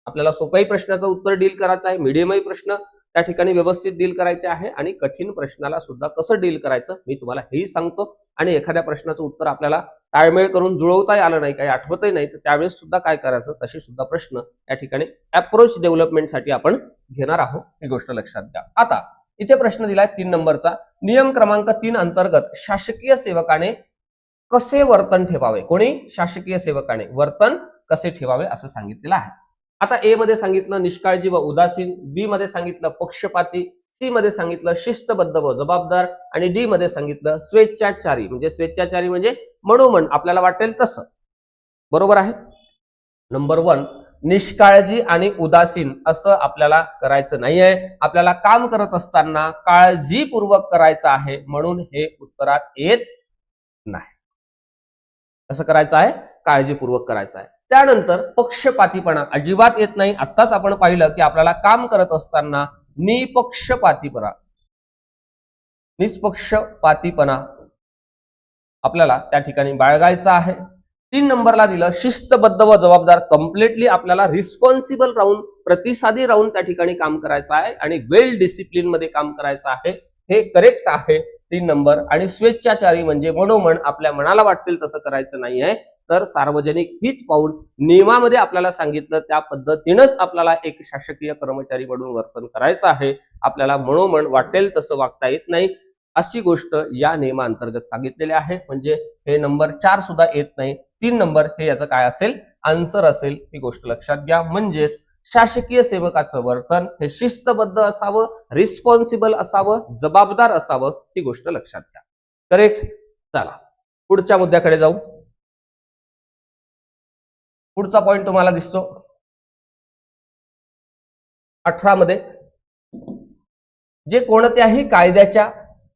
आपल्याला सोप्याही प्रश्नाचं उत्तर डील करायचं आहे, मीडियमही प्रश्न त्या ठिकाणी व्यवस्थित डील करायचे आहे आणि कठीण प्रश्नाला सुद्धा कसं डील करायचं मी तुम्हाला हेही सांगतो. आणि एखाद्या प्रश्नाचं उत्तर आपल्याला ताळमेळ करून जुळवताही आलं नाही, काही आठवतही नाही, तर त्यावेळेस सुद्धा काय करायचं, तसे सुद्धा प्रश्न या ठिकाणी अप्रोच डेव्हलपमेंटसाठी आपण घेणार आहोत. ही गोष्ट लक्षात घ्या. आता इथे प्रश्न दिलाय 3 नंबरचा. नियम क्रमांक 3 अंतर्गत शासकीय सेवकाने कसे वर्तन ठेवावे. कोणी? शासकीय सेवकाने वर्तन कसे ठेवावे असं सांगितलेलं आहे. आता ए मध्ये सांगितलं निष्काळजी व उदासीन, बी मध्ये सांगितलं पक्षपाती, सी मध्ये सांगितलं शिस्तबद्ध व जबाबदार आणि डी मध्ये सांगितलं स्वेच्छाचारी. म्हणजे स्वेच्छाचारी म्हणजे मनोमन आपल्याला वाटेल तसं. बरोबर आहे. नंबर 1 निष्काळजी आणि उदासीन असं आपल्याला करायचं नाहीये. आपल्याला काम करत असताना काळजीपूर्वक करायचं आहे, म्हणून हे उत्तरात येत नाही. कसं करायचं आहे? काळजीपूर्वक करायचं आहे. त्यानंतर पक्षपातीपणा अजिबात येत नाही. आत्ताच आपण पाहिलं की आपल्याला काम करत असताना निष्पक्षपातीपणा आपल्याला त्या ठिकाणी बाळगायचा आहे. 3 नंबरला दिलं शिस्तबद्ध व जबाबदार. कम्प्लिटली आपल्याला रिस्पॉन्सिबल राहून प्रतिसादी राहून त्या ठिकाणी काम करायचं आहे आणि वेल डिसिप्लिन मध्ये काम करायचं आहे. हे करेक्ट आहे 3 नंबर. आणि स्वेच्छाचारी म्हणजे मनोमन आपल्या मनाला वाटेल तसं करायचं नाही आहे, तर सार्वजनिक हित पाहून नियमामध्ये आपल्याला सांगितलं त्या पद्धतीनंच आपल्याला एक शासकीय कर्मचारी म्हणून वर्तन करायचं आहे. आपल्याला मनोमन वाटेल तसं वागता येत नाही अशी गोष्ट या नियमांतर्गत सांगितलेली आहे. म्हणजे हे नंबर 4 सुद्धा येत नाही. 3 नंबर हे याचं काय असेल? आन्सर असेल. ही गोष्ट लक्षात घ्या. म्हणजेच शासकीय सेवकाचं वर्तन हे शिस्तबद्ध असावं, रिस्पॉन्सिबल असावं, जबाबदार असावं. ही गोष्ट लक्षात घ्या. करेक्ट. चला पुढच्या मुद्द्याकडे जाऊ. पुढचा पॉइंट तुम्हाला दिसतो 18 मध्ये. जे कोणत्याही कायद्याच्या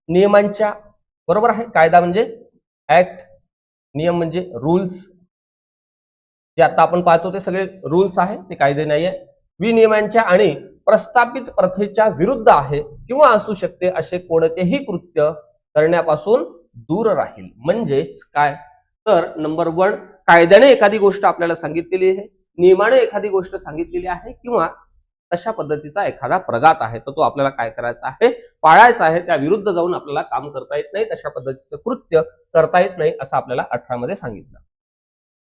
नियमांच्या, बरोबर आहे, कायदा म्हणजे ऍक्ट, नियम म्हणजे रूल्स, जे आता आपण पाहतो ते सगळे रूल्स आहे, ते कायदे नाहीये. विनियमांच्या आणि प्रस्थापित प्रथेच्या विरुद्ध आहे किंवा असू शकते असे कोणतेही कृत्य करण्यापासून दूर राहील. म्हणजेच काय तर नंबर 1 कायद्याने एखादी गोष्ट आपल्याला सांगितलेली आहे, नियमाने एखादी गोष्ट सांगितलेली आहे किंवा तशा पद्धतीचा एखादा प्रघात आहे, तर तो आपल्याला काय करायचा आहे? पाळायचा आहे. त्या विरुद्ध जाऊन आपल्याला काम करता येत नाही, तशा पद्धतीचं कृत्य करता येत नाही असं आपल्याला 18 मध्ये सांगितलं.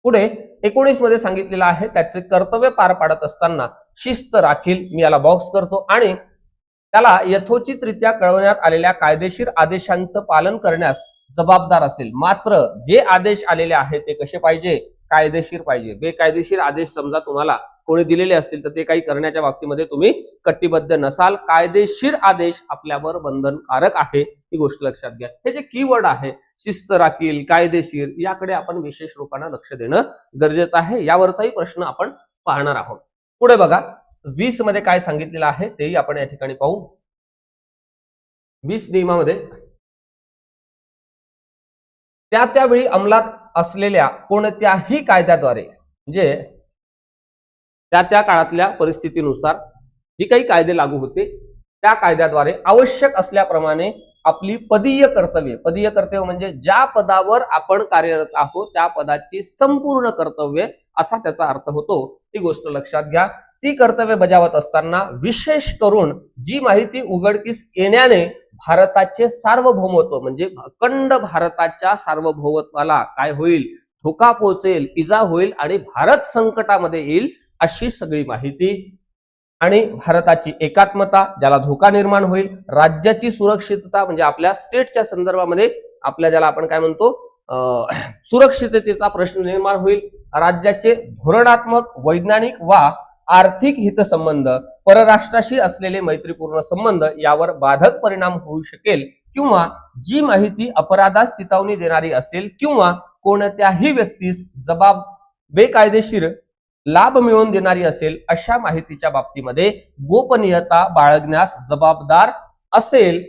पुढे 19 मध्ये सांगितलेलं आहे त्याचे कर्तव्य पार पाडत असताना शिस्त राखील. मी याला बॉक्स करतो. आणि त्याला यथोचितरित्या कळवण्यात आलेल्या कायदेशीर आदेशांचं पालन करण्यास जबाबदार असेल. मात्र जे आदेश आलेले आहेत ते कसे पाहिजे? कायदेशीर पाहिजे. बेकायदेशीर आदेश समजा तुम्हाला कोणी दिलेले असतील तर ते काही करण्याच्या बाबतीमध्ये तुम्ही कटिबद्ध नसाल. कायदेशीर आदेश आपल्यावर बंधनकारक आहे, ही गोष्ट लक्षात घ्या. हे जे कीवर्ड आहे शिस्त राखील, कायदेशीर, याकडे आपण विशेष रूपाने लक्ष देणं गरजेचं आहे. यावरचाही प्रश्न आपण पाहणार आहोत. पुढे बघा 20 मध्ये काय सांगितलेलं आहे तेही आपण या ठिकाणी पाहू. 20 नियमामध्ये त्यावेळी अंमलात असलेल्या कोणत्याही कायद्याद्वारे, म्हणजे त्या काळातल्या परिस्थितीनुसार जी काही कायदे लागू होते त्या कायद्याद्वारे आवश्यक असल्याप्रमाणे आपली पदीय कर्तव्य म्हणजे ज्या पदावर आपण कार्यरत आहोत त्या पदाची संपूर्ण कर्तव्य असा त्याचा अर्थ होतो. ही गोष्ट लक्षात घ्या. ती कर्तव्य बजावत असताना विशेष करून जी माहिती उघडकीस येण्याने भारताचे सार्वभौमत्व म्हणजे अखंड भारताच्या सार्वभौमत्वाला काय होईल? धोका पोहोचेल, इजा होईल आणि भारत संकटामध्ये येईल अशी सगळी माहिती, आणि भारताची एकात्मता ज्याला धोका निर्माण होईल, राज्याची सुरक्षितता म्हणजे आपल्या स्टेटच्या संदर्भामध्ये आपल्या ज्याला आपण काय म्हणतो सुरक्षिततेचा प्रश्न निर्माण होईल, राज्याचे धोरणात्मक, वैज्ञानिक वा आर्थिक हितसंबंध, परराष्ट्राशी असलेले मैत्रीपूर्ण संबंध यावर बाधक परिणाम होऊ शकेल किंवा जी माहिती अपराधास चितावणी देणारी असेल किंवा कोणत्याही व्यक्तीस बेकायदेशीर लाभ मिळवून देणारी असेल अशा माहितीच्या बाबतीमध्ये गोपनीयता बाळगण्यास जबाबदार असेल,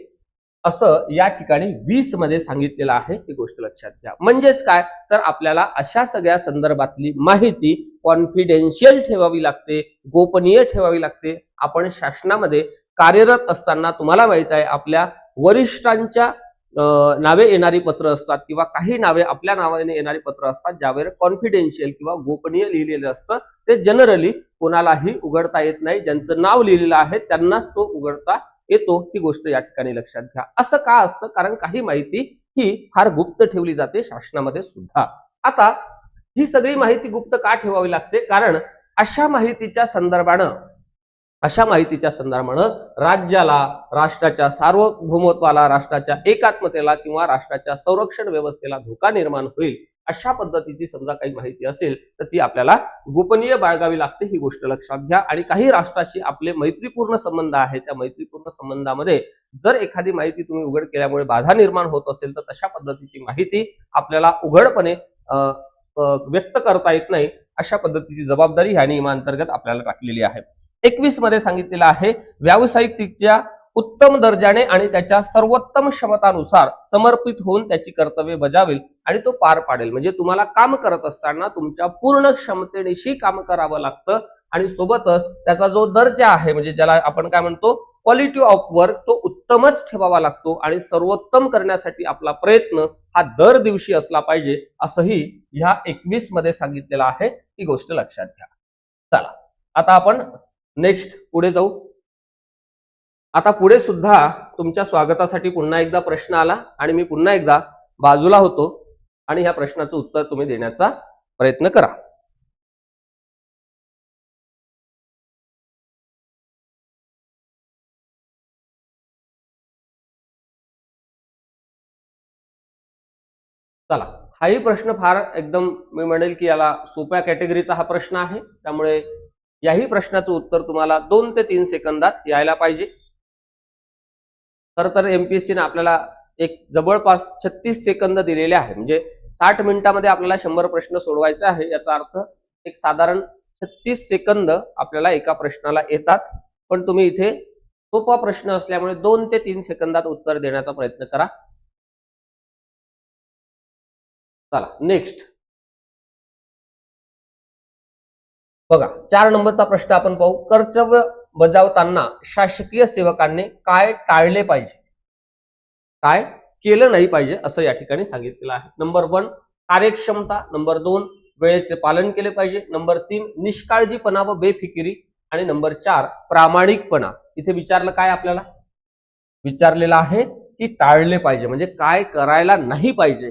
असं या ठिकाणी 20 मध्ये सांगितलेलं आहे. ही गोष्ट लक्षात घ्या. म्हणजेच काय तर आपल्याला अशा सगळ्या संदर्भातली माहिती कॉन्फिडेन्शियल ठेवावी लागते, गोपनीय ठेवावी लागते. आपण शासनामध्ये कार्यरत असताना तुम्हाला माहित आहे आपल्या वरिष्ठांच्या नावे येणारी पत्र असतात किंवा काही नावे आपल्या नावाने येणारी पत्र असतात ज्यावर कॉन्फिडेन्शियल किंवा गोपनीय लिहिलेलं असतं. ते जनरली कोणालाही उघडता येत नाही. ज्यांचं नाव लिहिलेलं आहे त्यांनाच तो उघडता येतो. ही गोष्ट या ठिकाणी लक्षात घ्या. असं का असतं? कारण काही माहिती ही फार गुप्त ठेवली जाते शासनामध्ये सुद्धा. आता ही सगळी माहिती गुप्त का ठेवावी लागते? कारण अशा माहितीच्या संदर्भानं राज्याला, राष्ट्राच्या सार्वभौमत्वाला, राष्ट्राच्या एकात्मतेला किंवा राष्ट्राच्या संरक्षण व्यवस्थेला धोका निर्माण होईल अशा पद्धतीची समजा काही माहिती असेल तर ती आपल्याला गोपनीय बाळगावी लागते. ही गोष्ट लक्षात घ्या. आणि काही राष्ट्राशी आपले मैत्रीपूर्ण संबंध आहेत, त्या मैत्रीपूर्ण संबंधामध्ये जर एखादी माहिती तुम्ही उघड केल्यामुळे बाधा निर्माण होत असेल तर तशा पद्धतीची माहिती आपल्याला उघडपणे व्यक्त करता येत नाही. अशा पद्धतीची जबाबदारी ह्या नियमांतर्गत आपल्याला टाकलेली आहे. 21 मध्ये सांगितलेलं आहे व्यावसायिकतेच्या उत्तम दर्जाने आणि त्याच्या सर्वोत्तम क्षमतानुसार समर्पित होऊन त्याची कर्तव्य बजावेल आणि तो पार पाडेल. म्हणजे तुम्हाला काम करत असताना तुमच्या पूर्ण क्षमतेनिशी काम करावं लागतं आणि सोबतच त्याचा जो दर्जा आहे म्हणजे ज्याला आपण काय म्हणतो क्वालिटी ऑफ वर्क तो उत्तमच ठेवावा लागतो आणि सर्वोत्तम करण्यासाठी आपला प्रयत्न हा दर दिवशी असला पाहिजे असंही ह्या 21 मध्ये सांगितलेलं आहे. ही गोष्ट लक्षात घ्या. चला आता आपण नेक्स्ट पुढे जाऊ. आता पुढे सुद्धा तुमच्या स्वागतासाठी पुन्हा एकदा प्रश्न आला आणि मी पुन्हा एकदा बाजूला होतो आणि ह्या प्रश्नाचं उत्तर तुम्ही देण्याचा प्रयत्न करा. चला हाही प्रश्न फार एकदम मी म्हणेल की याला सोप्या कॅटेगरीचा हा प्रश्न आहे. त्यामुळे याही प्रश्नाचं उत्तर तुम्हाला 2 ते 3 सेकंदात यायला पाहिजे. तर एमपीएससी ने आपल्याला एक जवळपास 36 सेकंद दिलेले आहे. म्हणजे 60 मिनिटांमध्ये आपल्याला 100 प्रश्न सोडवायचे आहे. याचा अर्थ एक साधारण 36 सेकंद आपल्याला एका प्रश्नाला येतात. पण तुम्ही इथे सोपा प्रश्न असल्यामुळे 2 ते 3 सेकंदात उत्तर देण्याचा प्रयत्न करा. चला नेक्स्ट बघा 4 नंबरचा प्रश्न आपण पाहू. कर्तव्य बजावताना शासकीय सेवकांनी काय टाळले पाहिजे, काय केलं नाही पाहिजे असं या ठिकाणी सांगितलेलं आहे. नंबर 1 कार्यक्षमता, नंबर 2 वेळेचे पालन केले पाहिजे, नंबर 3 निष्काळजीपणा व बेफिकिरी आणि नंबर 4 प्रामाणिकपणा. इथे विचारलं काय आपल्याला विचारलेलं आहे की टाळले पाहिजे म्हणजे काय करायला नाही पाहिजे.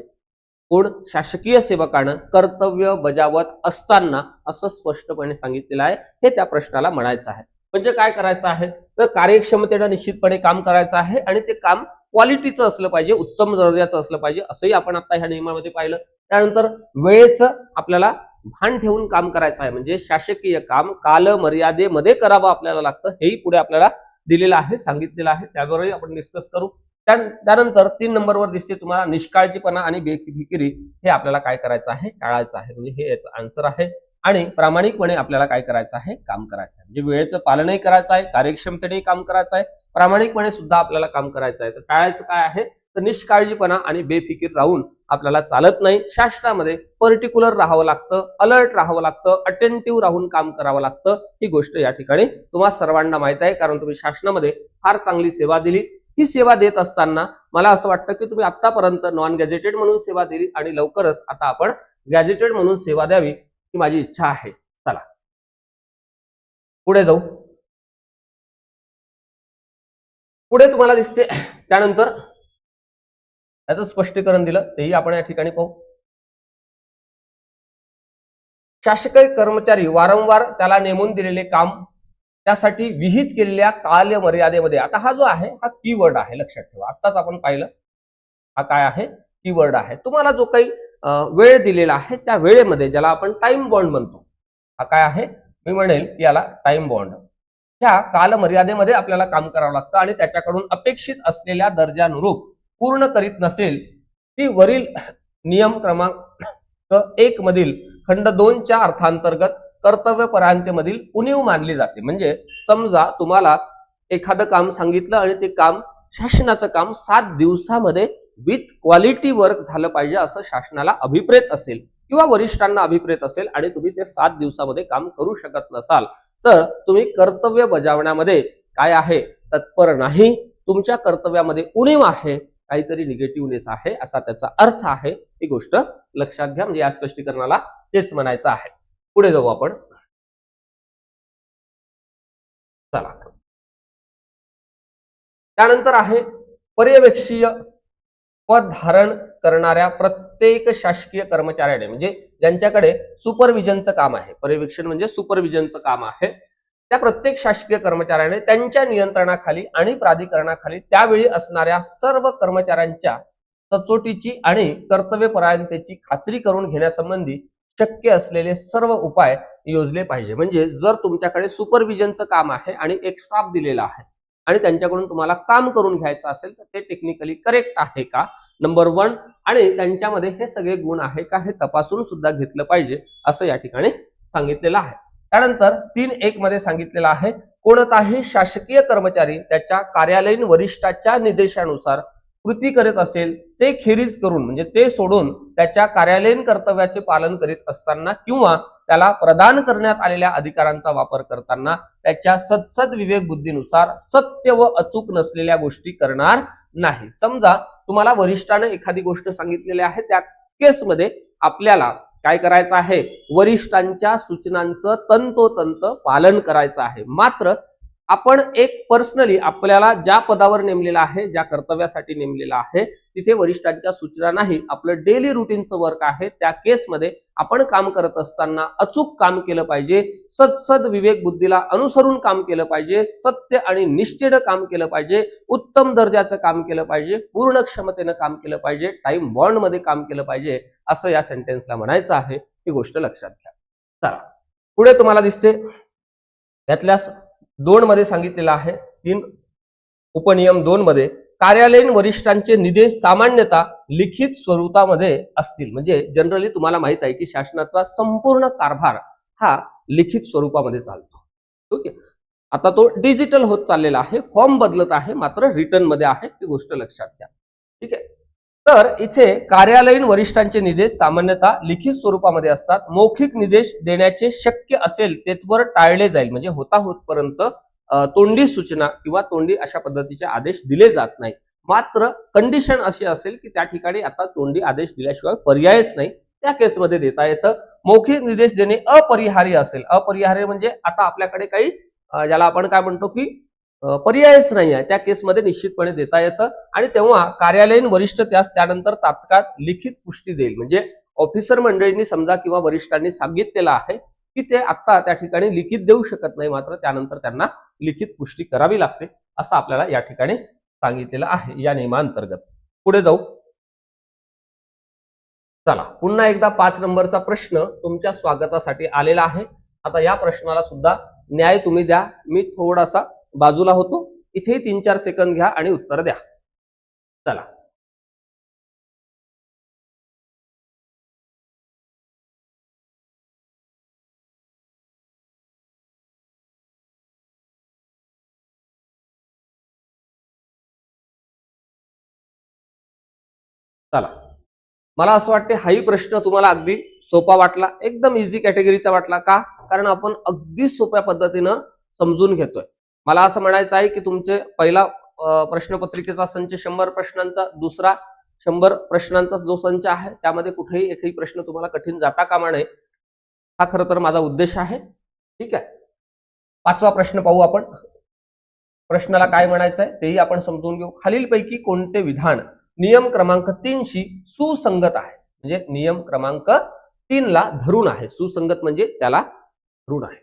कोण शासकीय सेवकानं कर्तव्य बजावत असताना असं स्पष्टपणे सांगितलेलं आहे. हे त्या प्रश्नाला म्हणायचं आहे. म्हणजे काय करायचं आहे तर कार्यक्षमतेनं निश्चितपणे काम करायचं आहे आणि ते काम क्वालिटीचं असलं पाहिजे, उत्तम दर्जाचं असलं पाहिजे असंही आपण आता ह्या नियमामध्ये पाहिलं. त्यानंतर वेळेचं आपल्याला भान ठेवून काम करायचं आहे. म्हणजे शासकीय काम काल मर्यादेमध्ये करावं आपल्याला लागतं. हेही पुढे आपल्याला दिलेलं आहे, सांगितलेलं आहे. त्यावरही आपण डिस्कस करू. त्यानंतर 3 नंबरवर दिसते तुम्हाला निष्काळजीपणा आणि बेफिकिरी. हे आपल्याला काय करायचं आहे टाळायचं आहे. म्हणजे हे याचं आन्सर आहे. आणि प्रामाणिकपणे आपल्याला काय करायचं आहे काम करायचं आहे. म्हणजे वेळेचं पालनही करायचं आहे, कार्यक्षमतेनेही काम करायचं आहे, प्रामाणिकपणे सुद्धा आपल्याला काम करायचं आहे. तर टाळायचं काय आहे तर निष्काळजीपणा आणि बेफिकीर राहून आपल्याला चालत नाही. शासनामध्ये पर्टिक्युलर राहावं लागतं, अलर्ट राहावं लागतं, अटेंटिव्ह राहून काम करावं लागतं. ही गोष्ट या ठिकाणी तुम्हाला सर्वांना माहित आहे कारण तुम्ही शासनामध्ये फार चांगली सेवा दिली. ही सेवा देत असताना मला असं वाटतं की तुम्ही आतापर्यंत नॉन गॅजेटेड म्हणून सेवा दिली आणि लवकरच आता आपण गॅजेटेड म्हणून सेवा द्यावी ही माझी इच्छा आहे. चला पुढे जाऊ. पुढे तुम्हाला दिसते त्यानंतर त्याचं स्पष्टीकरण दिलं तेही आपण या ठिकाणी पाहू. शासकीय कर्मचारी वारंवार त्याला नेमून दिलेले काम त्यासाठी विहित केलेल्या कालमर्यादेमध्ये. आता हा जो आहे हा कीवर्ड आहे, लक्षात ठेवा. आताच आपण पाहिलं हा काय आहे कीवर्ड आहे. तुम्हाला जो काही वेळ दिलेला आहे त्या वेळेमध्ये ज्याला आपण टाइम बॉन्ड म्हणतो हा काय आहे मी म्हणेल की याला टाइम बॉन्ड. ह्या कालमर्यादेमध्ये आपल्याला काम करावं लागतं आणि त्याच्याकडून अपेक्षित असलेल्या दर्जानुरूप पूर्ण करीत नसेल ती वरील नियम क्रमांक 1 मधील खंड 2 च्या अर्थांतर्गत कर्तव्यपरायणतेमधील उणीव मानली जाते. म्हणजे समजा तुम्हाला एखादं काम सांगितलं आणि ते काम शासनाचं काम 7 दिवसामध्ये विथ क्वालिटी वर्क झालं पाहिजे असं शासनाला अभिप्रेत असेल किंवा वरिष्ठांना अभिप्रेत असेल आणि तुम्ही ते 7 दिवसामध्ये काम करू शकत नसाल तर तुम्ही कर्तव्य बजावण्यामध्ये काय आहे तत्पर नाही, तुमच्या कर्तव्यामध्ये उणीव आहे, काहीतरी निगेटिव्हनेस आहे असा त्याचा अर्थ आहे. ही गोष्ट लक्षात घ्या. म्हणजे या स्पष्टीकरणाला तेच म्हणायचं आहे. पुढे जाऊ आपण. चला, त्यानंतर आहे पर्यवेक्षीय पद धारण करणाऱ्या प्रत्येक शासकीय कर्मचाऱ्याने, म्हणजे ज्यांच्याकडे सुपरविजनचं काम आहे, पर्यवेक्षण म्हणजे सुपरविजनचं काम आहे, त्या प्रत्येक शासकीय कर्मचाऱ्याने त्यांच्या नियंत्रणाखाली आणि प्राधिकरणाखाली त्यावेळी असणाऱ्या सर्व कर्मचाऱ्यांच्या सचोटीची आणि कर्तव्यपरायणतेची खात्री करून घेण्यासंबंधी शक्य असलेले सर्व उपाय योजले पाहिजे. म्हणजे जर तुमच्याकडे सुपरविजनचं काम आहे आणि एक स्टाफ दिलेला आहे आणि त्यांच्याकडून तुम्हाला काम करून घ्यायचं असेल तर ते टेक्निकली करेक्ट आहे का, नंबर 1, आणि त्यांच्यामध्ये हे सगळे गुण आहे का हे तपासून सुद्धा घेतलं पाहिजे असं या ठिकाणी सांगितलेलं आहे. त्यानंतर 3.1 मध्ये सांगितलेलं आहे कोणताही शासकीय कर्मचारी त्याच्या कार्यालयीन वरिष्ठाच्या निर्देशानुसार कृती करीत असेल ते खेरीज करून, म्हणजे ते सोडून त्याच्या कार्यालयीन कर्तव्याचे पालन करीत असताना किंवा त्याला प्रदान करण्यात आलेल्या अधिकारांचा वापर करताना त्याच्या सदसद विवेक बुद्धीनुसार सत्य व अचूक नसलेल्या गोष्टी करणार नाही. समजा तुम्हाला वरिष्ठाने एखादी गोष्ट सांगितलेली आहे, त्या केसमध्ये आपल्याला काय करायचं आहे, वरिष्ठांच्या सूचनांचं तंतोतंत पालन करायचं आहे. मात्र आपण एक पर्सनली आपल्याला ज्या पदावर नेमलेला आहे, ज्या कर्तव्यासाठी नेमलेला आहे, तिथे वरिष्ठांच्या सूचना नाही, आपलं डेली रुटीनचं वर्क आहे, त्या केसमध्ये आपण काम करत असताना अचूक काम केलं पाहिजे, सदसद विवेक बुद्धीला अनुसरून काम केलं पाहिजे, सत्य आणि निष्ठेनं काम केलं पाहिजे, उत्तम दर्जाचं काम केलं पाहिजे, पूर्ण क्षमतेनं काम केलं पाहिजे, टाइम बॉन्ड मध्ये काम केलं पाहिजे असं या सेंटेन्सला म्हणायचं आहे. ही गोष्ट लक्षात घ्या. चला, पुढे तुम्हाला दिसते यातल्या 2 मध्ये सांगितलेलं आहे, 3 उपनियम 2 मध्ये कार्यालयीन वरिष्ठांचे निर्देश सामान्यतः लिखित स्वरूपामध्ये असतील. म्हणजे जनरली तुम्हाला माहित आहे की शासनाचा संपूर्ण कारभार हा लिखित स्वरूपामध्ये चालतो. ओके, आता तो डिजिटल होत चाललेला आहे, फॉर्म बदलत आहे, मात्र रिटर्न मध्ये आहे. ही गोष्ट लक्षात घ्या. ठीक आहे. तर इथे कार्यालयीन वरिष्ठांचे निर्देश सामान्यतः लिखित स्वरूपामध्ये असतात. मौखिक निर्देश देण्याचे शक्य असेल तेथवर टाळले जाईल. म्हणजे होताहोतपर्यंत तोंडी सूचना किंवा तोंडी अशा पद्धतीचे आदेश दिले जात नाही. मात्र कंडिशन अशी असेल की त्या ठिकाणी आता तोंडी आदेश दिल्याशिवाय पर्यायच नाही, त्या केसमध्ये देता येतं. मौखिक निर्देश देणे अपरिहार्य असेल, अपरिहार्य म्हणजे आता आपल्याकडे काही ज्याला आपण काय म्हणतो की पर्यायच नाही आहे, त्या केसमध्ये निश्चितपणे देता येतं. आणि तेव्हा कार्यालयीन वरिष्ठ त्यास त्यानंतर तात्काळ लिखित पुष्टी देईल. म्हणजे ऑफिसर मंडळींनी समजा किंवा वरिष्ठांनी सांगितलेलं आहे की ते आता त्या ठिकाणी लिखित देऊ शकत नाही, मात्र त्यानंतर त्यांना लिखित पुष्टी करावी लागते असं आपल्याला या ठिकाणी सांगितलेलं आहे या नियमांतर्गत. पुढे जाऊ. चला, पुन्हा एकदा 5 नंबरचा प्रश्न तुमच्या स्वागतासाठी आलेला आहे. आता या प्रश्नाला सुद्धा न्याय तुम्ही द्या. मी थोडासा बाजूला होतो, इथे 3-4 सेकंद घ्या आणि उत्तर द्या. चला, चला, मला असं वाटते हाही प्रश्न तुम्हाला अगदी सोपा वाटला, एकदम इझी कॅटेगरीचा वाटला. का? कारण आपण अगदी सोप्या पद्धतीनं समजून घेतोय. मला असं म्हणायचं आहे की तुमचे पहिला प्रश्नपत्रिकेचा संच 100 प्रश्नांचा, दुसरा 100 प्रश्नांचा जो संच आहे त्यामध्ये कुठेही एकही प्रश्न तुम्हाला कठीण जाता कामा नये, हा खरं तर माझा उद्देश आहे. ठीक आहे. 5वा प्रश्न पाहू आपण. प्रश्नाला काय म्हणायचं आहे तेही आपण समजून घेऊ. खालीलपैकी कोणते विधान नियम क्रमांक 3 शी सुसंगत आहे? म्हणजे नियम क्रमांक 3 ला धरून आहे. सुसंगत म्हणजे त्याला धरून आहे.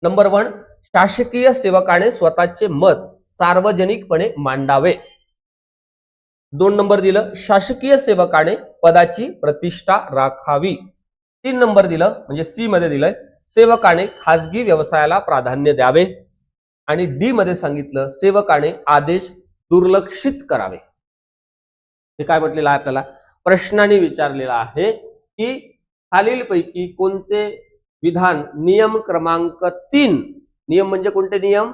नंबर 1, शासकीय सेवकाने स्वतःचे मत सार्वजनिकपणे मांडावे. 2 नंबर दिलं, शासकीय सेवकाने पदाची प्रतिष्ठा राखावी. 3 नंबर दिलं म्हणजे सी मध्ये दिलंय, सेवकाने खाजगी व्यवसायाला प्राधान्य द्यावे. आणि डी मध्ये सांगितलं सेवकाने आदेश दुर्लक्षित करावे. हे काय म्हटलेलं आहे आपल्याला, प्रश्नाने विचारलेला आहे की खालीलपैकी कोणते विधान नियम क्रमांक 3, नियम म्हणजे कोणते नियम,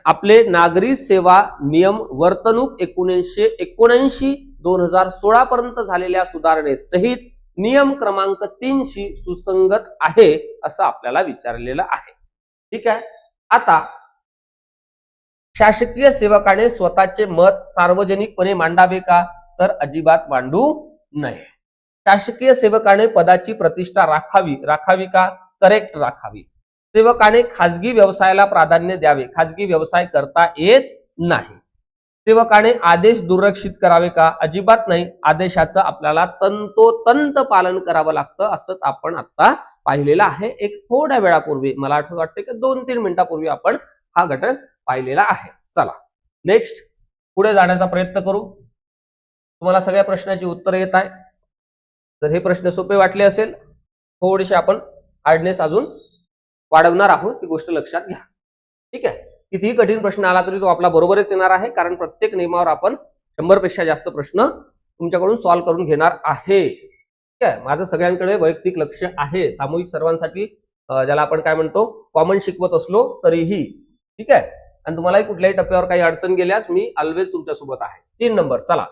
आपले नागरी सेवा नियम वर्तणूक 1979 2016 पर्यंत झालेल्या सुधारणेसहित नियम क्रमांक 3 शी सुसंगत आहे असं आपल्याला विचारलेलं आहे. ठीक आहे. आता शासकीय सेवकाने स्वतःचे मत सार्वजनिकपणे मांडावे का, तर अजिबात मांडू नये. शासकीय सेवकाने पदाची प्रतिष्ठा राखावी का, करेक्ट राखावी. सेवकाने खाजगी व्यवसायाला प्राधान्य द्यावे, खाजगी व्यवसाय करता येत नाही. सेवकाने आदेश दुर्लक्षित करावे का, अजिबात नाही. आदेशाचं आपल्याला तंतोतंत पालन करावं लागतं असंच आपण आता पाहिलेलं आहे. एक थोड्या वेळापूर्वी, मला आठवत वाटते की 2-3 मिनिटापूर्वी आपण हा घटक पाहिलेला आहे. चला नेक्स्ट पुढे जाण्याचा प्रयत्न करू. तुम्हाला सगळ्या प्रश्नाची उत्तरं येत आहे. जर हे प्रश्न सोपे वाटले असेल, थोडेसे आपण हार्डनेस अजून वाढवणार आहोत, ही गोष्ट लक्षात घ्या. ठीक आहे. कितीही कठीण प्रश्न आला तरी तो आपला बरोबरच येणार आहे, कारण प्रत्येक नियमावर आपण 100 पेक्षा जास्त प्रश्न तुमच्याकडून सॉल्व्ह करून घेणार आहे. ठीक आहे. माझं सगळ्यांकडे वैयक्तिक लक्ष आहे, सामूहिक सर्वांसाठी ज्याला आपण काय म्हणतो कॉमन शिकवत असलो तरीही. ठीक आहे. आणि तुम्हालाही कुठल्याही टप्प्यावर काही अडचण गेल्यास मी ऑलवेज तुमच्यासोबत आहे. 3 नंबर, चला.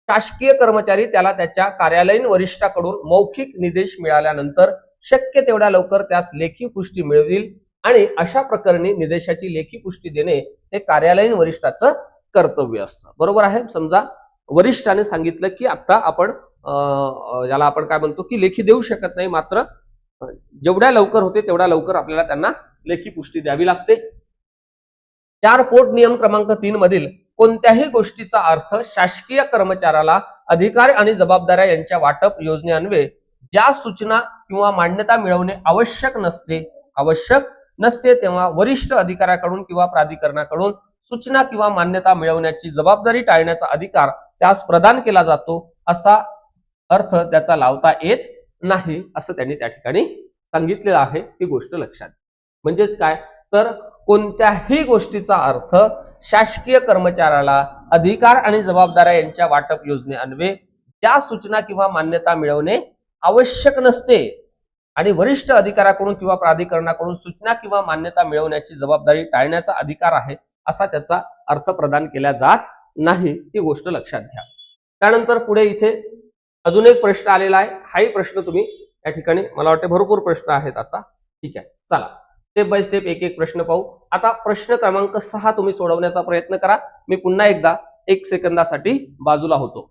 शासकीय कर्मचारी त्याला त्याच्या कार्यालयीन वरिष्ठाकडून मौखिक निर्देश मिळाल्यानंतर शक्य तेवढ्या लवकर त्यास लेखी पुष्टी मिळविल आणि अशा प्रकरणी निर्देशाची लेखी पुष्टी देणे हे कार्यालयीन वरिष्ठाचं कर्तव्य असतं. बरोबर आहे. समजा वरिष्ठाने सांगितलं की आता आपण याला आपण काय म्हणतो की लेखी देऊ शकत नाही, मात्र जेवढ्या लवकर होते तेवढ्या लवकर आपल्याला त्यांना लेखी पुष्टी द्यावी लागते. 4 पोट नियम क्रमांक 3 मधील कोणत्याही गोष्टीचा अर्थ शासकीय कर्मचाऱ्याला अधिकार आणि जबाबदाऱ्या यांच्या वाटप योजनेअन्वये ज्या सूचना किंवा मान्यता मिळवणे आवश्यक नसते तेव्हा वरिष्ठ अधिकाऱ्याकडून किंवा प्राधिकरणाकडून सूचना किंवा मान्यता मिळवण्याची जबाबदारी टाळण्याचा अधिकार त्यास प्रदान केला जातो, असा अर्थ त्याचा लावता येत नाही असं त्यांनी त्या ठिकाणी सांगितलेलं आहे. ही गोष्ट लक्षात. म्हणजेच काय, तर कोणत्याही गोष्टीचा अर्थ शासकीय कर्मचाऱ्याला अधिकार आणि जबाबदाऱ्या यांच्या वाटप योजनेअन्वये ज्या सूचना किंवा मान्यता मिळवणे आवश्यक नसते आणि वरिष्ठ अधिकाऱ्याकडून किंवा प्राधिकरणाकडून सूचना किंवा मान्यता मिळवण्याची जबाबदारी टाळण्याचा अधिकार आहे असा त्याचा अर्थ प्रदान केला जात नाही. ही गोष्ट लक्षात घ्या. त्यानंतर पुढे इथे अजून एक प्रश्न आलेला आहे. हाही प्रश्न तुम्ही या ठिकाणी, मला वाटते भरपूर प्रश्न आहेत आता. ठीक आहे. चला स्टेप बाय स्टेप एक एक प्रश्न पाहू. आता प्रश्न क्रमांक 6 तुम्ही सोडवण्याचा प्रयत्न करा. मी पुन्हा एकदा 1 सेकंदासाठी बाजूला होतो.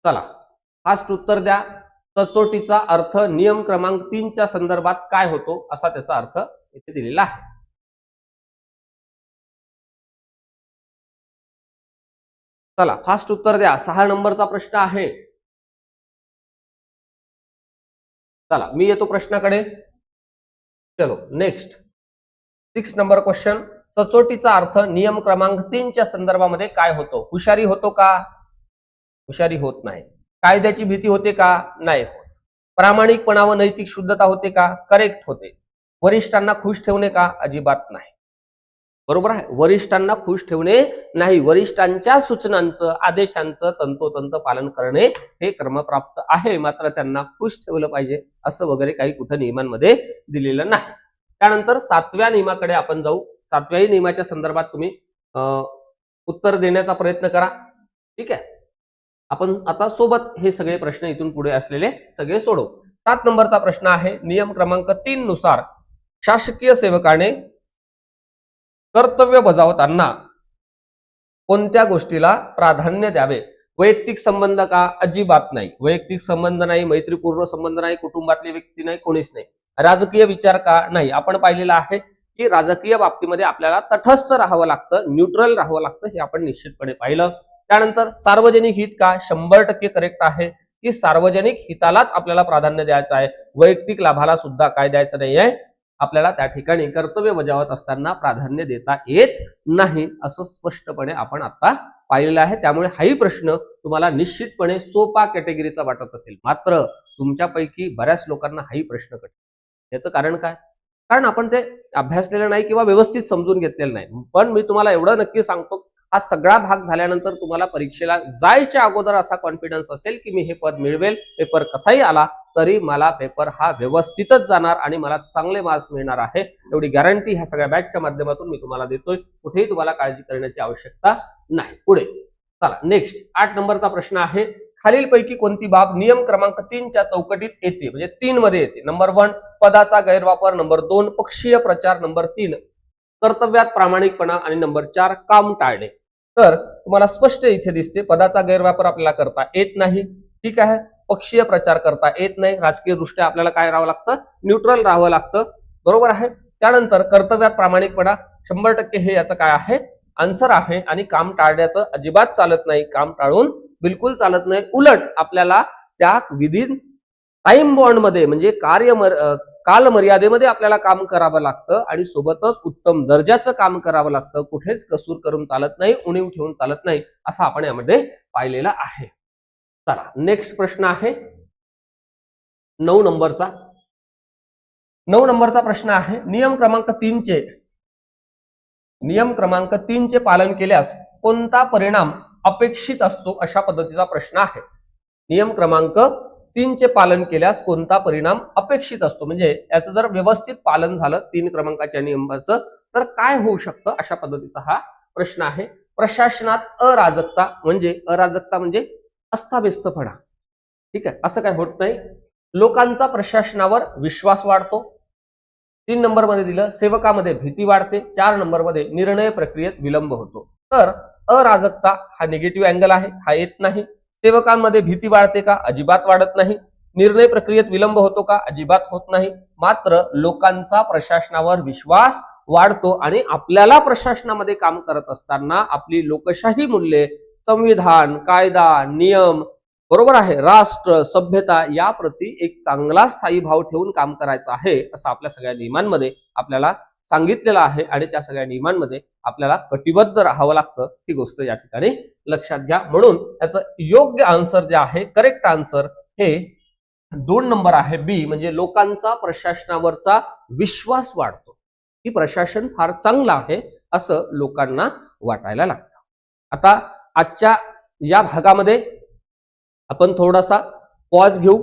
चला फास्ट उत्तर द्या. सचोटीचा अर्थ नियम क्रमांक 3 च्या संदर्भात काय होतो असा त्याचा अर्थ इथे दिलेला आहे. चला फास्ट उत्तर द्या. 6 नंबरचा प्रश्न आहे. चला मी येतो प्रश्नाकडे. चलो नेक्स्ट 6 नंबर क्वेश्चन. सचोटीचा अर्थ नियम क्रमांक 3 च्या संदर्भामध्ये काय होतो? हुशारी होतो का? हुशारी होत नाही. कायद्याची भीती होते का? नाही होत. प्रामाणिकपणा व नैतिक शुद्धता होते का? करेक्ट होते. वरिष्ठांना खुश ठेवणे का? अजिबात नाही. बरोबर आहे. वरिष्ठांना खुश ठेवणे नाही, वरिष्ठांच्या सूचनांचं आदेशांचं तंतोतंत पालन करणे हे क्रमप्राप्त आहे, मात्र त्यांना खुश ठेवलं पाहिजे असं वगैरे काही कुठं नियमांमध्ये दिलेलं नाही. त्यानंतर 7व्या नियमाकडे आपण जाऊ. 7व्याही नियमाच्या संदर्भात तुम्ही उत्तर देण्याचा प्रयत्न करा. ठीक आहे. आपण आता सोबत हे सगळे प्रश्न इथून पुढे असलेले सगळे सोडवू. 7 नंबरचा प्रश्न आहे. नियम क्रमांक 3 नुसार शासकीय सेवकाने कर्तव्य बजावताना कोणत्या गोष्टीला प्राधान्य द्यावे? वैयक्तिक संबंध का? अजिबात नाही. वैयक्तिक संबंध नाही, मैत्रीपूर्ण संबंध नाही, कुटुंबातले व्यक्ती नाही, कोणीच नाही. राजकीय विचार का? नाही. आपण पाहिलेलं आहे की राजकीय बाबतीमध्ये आपल्याला तटस्थ राहावं लागतं, न्यूट्रल राहावं लागतं, हे आपण निश्चितपणे पाहिलं. त्यानंतर सार्वजनिक हित का? 100% करेक्ट आहे की सार्वजनिक हितालाच आपल्याला प्राधान्य द्यायचं आहे, वैयक्तिक लाभाला सुद्धा काय द्यायचं नाहीये. आपल्याला त्या ठिकाणी कर्तव्य बजावत असताना प्राधान्य देता येत नाही असं स्पष्टपणे आपण आता पाहिलेला आहे, त्यामुळे हाही प्रश्न तुम्हाला निश्चितपणे सोपा कॅटेगरीचा वाटत असेल. मात्र तुमच्यापैकी बऱ्याच लोकांना हाही प्रश्न कठीण. याचं कारण काय? कारण आपण ते अभ्यासलेलं नाही किंवा व्यवस्थित समजून घेतलेलं नाही. पण मी तुम्हाला एवढं नक्की सांगतो, हा सगळा भाग झाल्यानंतर तुम्हाला परीक्षेला जायच्या अगोदर असा कॉन्फिडन्स असेल की मी हे पद मिळवेल, पेपर कसाही आला तरी मला पेपर हा व्यवस्थितच जाणार आणि मला चांगले मार्क्स मिळणार आहे, एवढी गॅरंटी ह्या सगळ्या बॅचच्या माध्यमातून मी तुम्हाला देतोय. कुठेही तुम्हाला काळजी करण्याची आवश्यकता नाही. पुढे चला, नेक्स्ट 8 नंबरचा प्रश्न आहे, खालीलपैकी कोणती बाब नियम क्रमांक 3च्या चौकटीत येते, म्हणजे 3 मध्ये येते. नंबर 1 पदाचा गैरवापर, नंबर 2 पक्षीय प्रचार, नंबर 3 कर्तव्यात प्रामाणिकपणा आणि नंबर 4 काम टाळणे. तर तुम्हाला स्पष्ट इथे दिसते, पदाचा गैरवापर आपल्याला करता येत नाही, ठीक आहे. पक्षीय प्रचार करता येत नाही, राजकीय दृष्ट्या आपल्याला काय राहावं लागतं, न्यूट्रल राहावं लागतं, बरोबर आहे. त्यानंतर कर्तव्यात प्रामाणिकपणा 100% हे याचं काय आहे, आन्सर आहे. आणि काम टाळण्याचं अजिबात चालत नाही, काम टाळून बिलकुल चालत नाही. उलट आपल्याला त्या विदिन टाइम बॉन्ड मध्ये म्हणजे कालमर्यादेमध्ये आपल्याला काम करावं लागतं आणि सोबतच उत्तम दर्जाचं काम करावं लागतं. कुठेच कसूर करून चालत नाही, उणीव ठेवून चालत नाही, असं आपण यामध्ये पाहिलेलं आहे. चला, नेक्स्ट प्रश्न आहे 9 नंबरचा. 9 नंबरचा प्रश्न आहे, नियम क्रमांक 3 चे पालन केल्यास कोणता परिणाम अपेक्षित असतो, अशा पद्धतीचा प्रश्न आहे. नियम क्रमांक 3 चे पालन केल्यास कोणता परिणाम अपेक्षित असतो, म्हणजे याचं जर व्यवस्थित पालन झालं 3 क्रमांकाच्या नियमाचं तर काय होऊ शकतं, अशा पद्धतीचा हा प्रश्न आहे. प्रशासनात अराजकता म्हणजे अस्ताव्यस्तपणा, ठीक आहे, असं काय होत नाही. लोकांचा प्रशासनावर विश्वास वाढतो. 3 नंबर मध्ये दिलं, सेवकामध्ये भीती वाढते. 4 नंबर मध्ये निर्णय प्रक्रियेत विलंब होतो. तर अराजकता हा निगेटिव्ह अँगल आहे, हा येत नाही. सेवकांमध्ये भीती वाढते का, अजिबात वाढत नाही. निर्णय प्रक्रियेत विलंब होतो का, अजिबात होत नाही. मात्र लोकांचा प्रशासनावर विश्वास वाढतो आणि आपल्याला प्रशासनामध्ये काम करत असताना आपली लोकशाही मूल्ये, संविधान, कायदा, नियम, बरोबर आहे, राष्ट्र, सभ्यता याप्रती एक चांगला स्थायी भाव ठेवून काम करायचं आहे, असं आपल्या सगळ्या नियमांमध्ये आपल्याला सांगितलेलं आहे. आणि त्या सगळ्या नियमांमध्ये आपल्याला कटिबद्ध राहावं लागतं, ही गोष्ट या ठिकाणी लक्षात घ्या. म्हणून याचं योग्य आन्सर जे आहे, करेक्ट आन्सर हे 2 नंबर आहे, बी, म्हणजे लोकांचा प्रशासनावरचा विश्वास वाढतो, की प्रशासन फार चांगलं आहे असं लोकांना वाटायला लागतं. आता आजच्या या भागामध्ये आपण थोडासा पॉज घेऊ,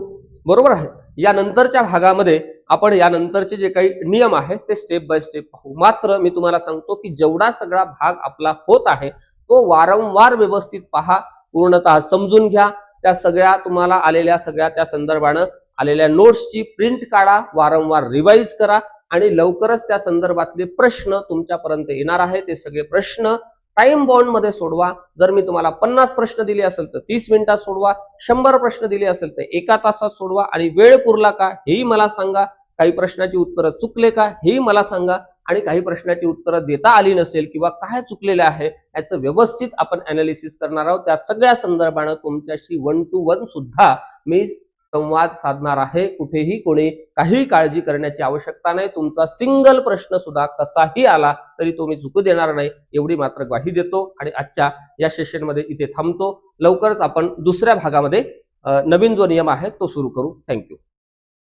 बरोबर आहे. यानंतरच्या भागामध्ये आपण यानंतरचे जे काही नियम आहेत ते स्टेप बाय स्टेप पाहू. मात्र मी तुम्हाला सांगतो की जेवढा सगळा भाग आपला होत आहे तो वारंवार व्यवस्थित पहा, पूर्णतः समजून घ्या. त्या सगळ्या तुम्हाला आलेल्या सगळ्या त्या संदर्भानं आलेल्या नोट्सची प्रिंट काढा, वारंवार रिवाइज करा आणि लवकरच त्या संदर्भातले प्रश्न तुमच्यापर्यंत येणार आहे. ते सगळे प्रश्न टाइम बॉन्ड मध्ये सोडवा. जर मी तुम्हाला 50 प्रश्न दिले असेल तर 30 मिनिटात सोडवा, 100 प्रश्न दिले असेल तर 1 तासात सोडवा. आणि वेळ पुरला का हेही मला सांगा, काही प्रश्नाची उत्तरं चुकले का हेही मला सांगा, आणि काही प्रश्नाची उत्तरं देता आली नसेल किंवा काय चुकलेलं आहे याचं व्यवस्थित आपण अनालिसिस करणार आहोत. त्या सगळ्या संदर्भानं तुमच्याशी 1 to 1 सुद्धा मी संवाद साधणार आहे. कुठेही कोणी काही काळजी करण्याची आवश्यकता नाही. तुमचा सिंगल प्रश्न सुद्धा कसाही आला तरी तो मी चुकू देणार नाही, एवढी मात्र ग्वाही देतो. आणि आजच्या या सेशनमध्ये इथे थांबतो. लवकरच आपण दुसऱ्या भागामध्ये नवीन जो नियम आहे तो सुरू करू. थँक्यू.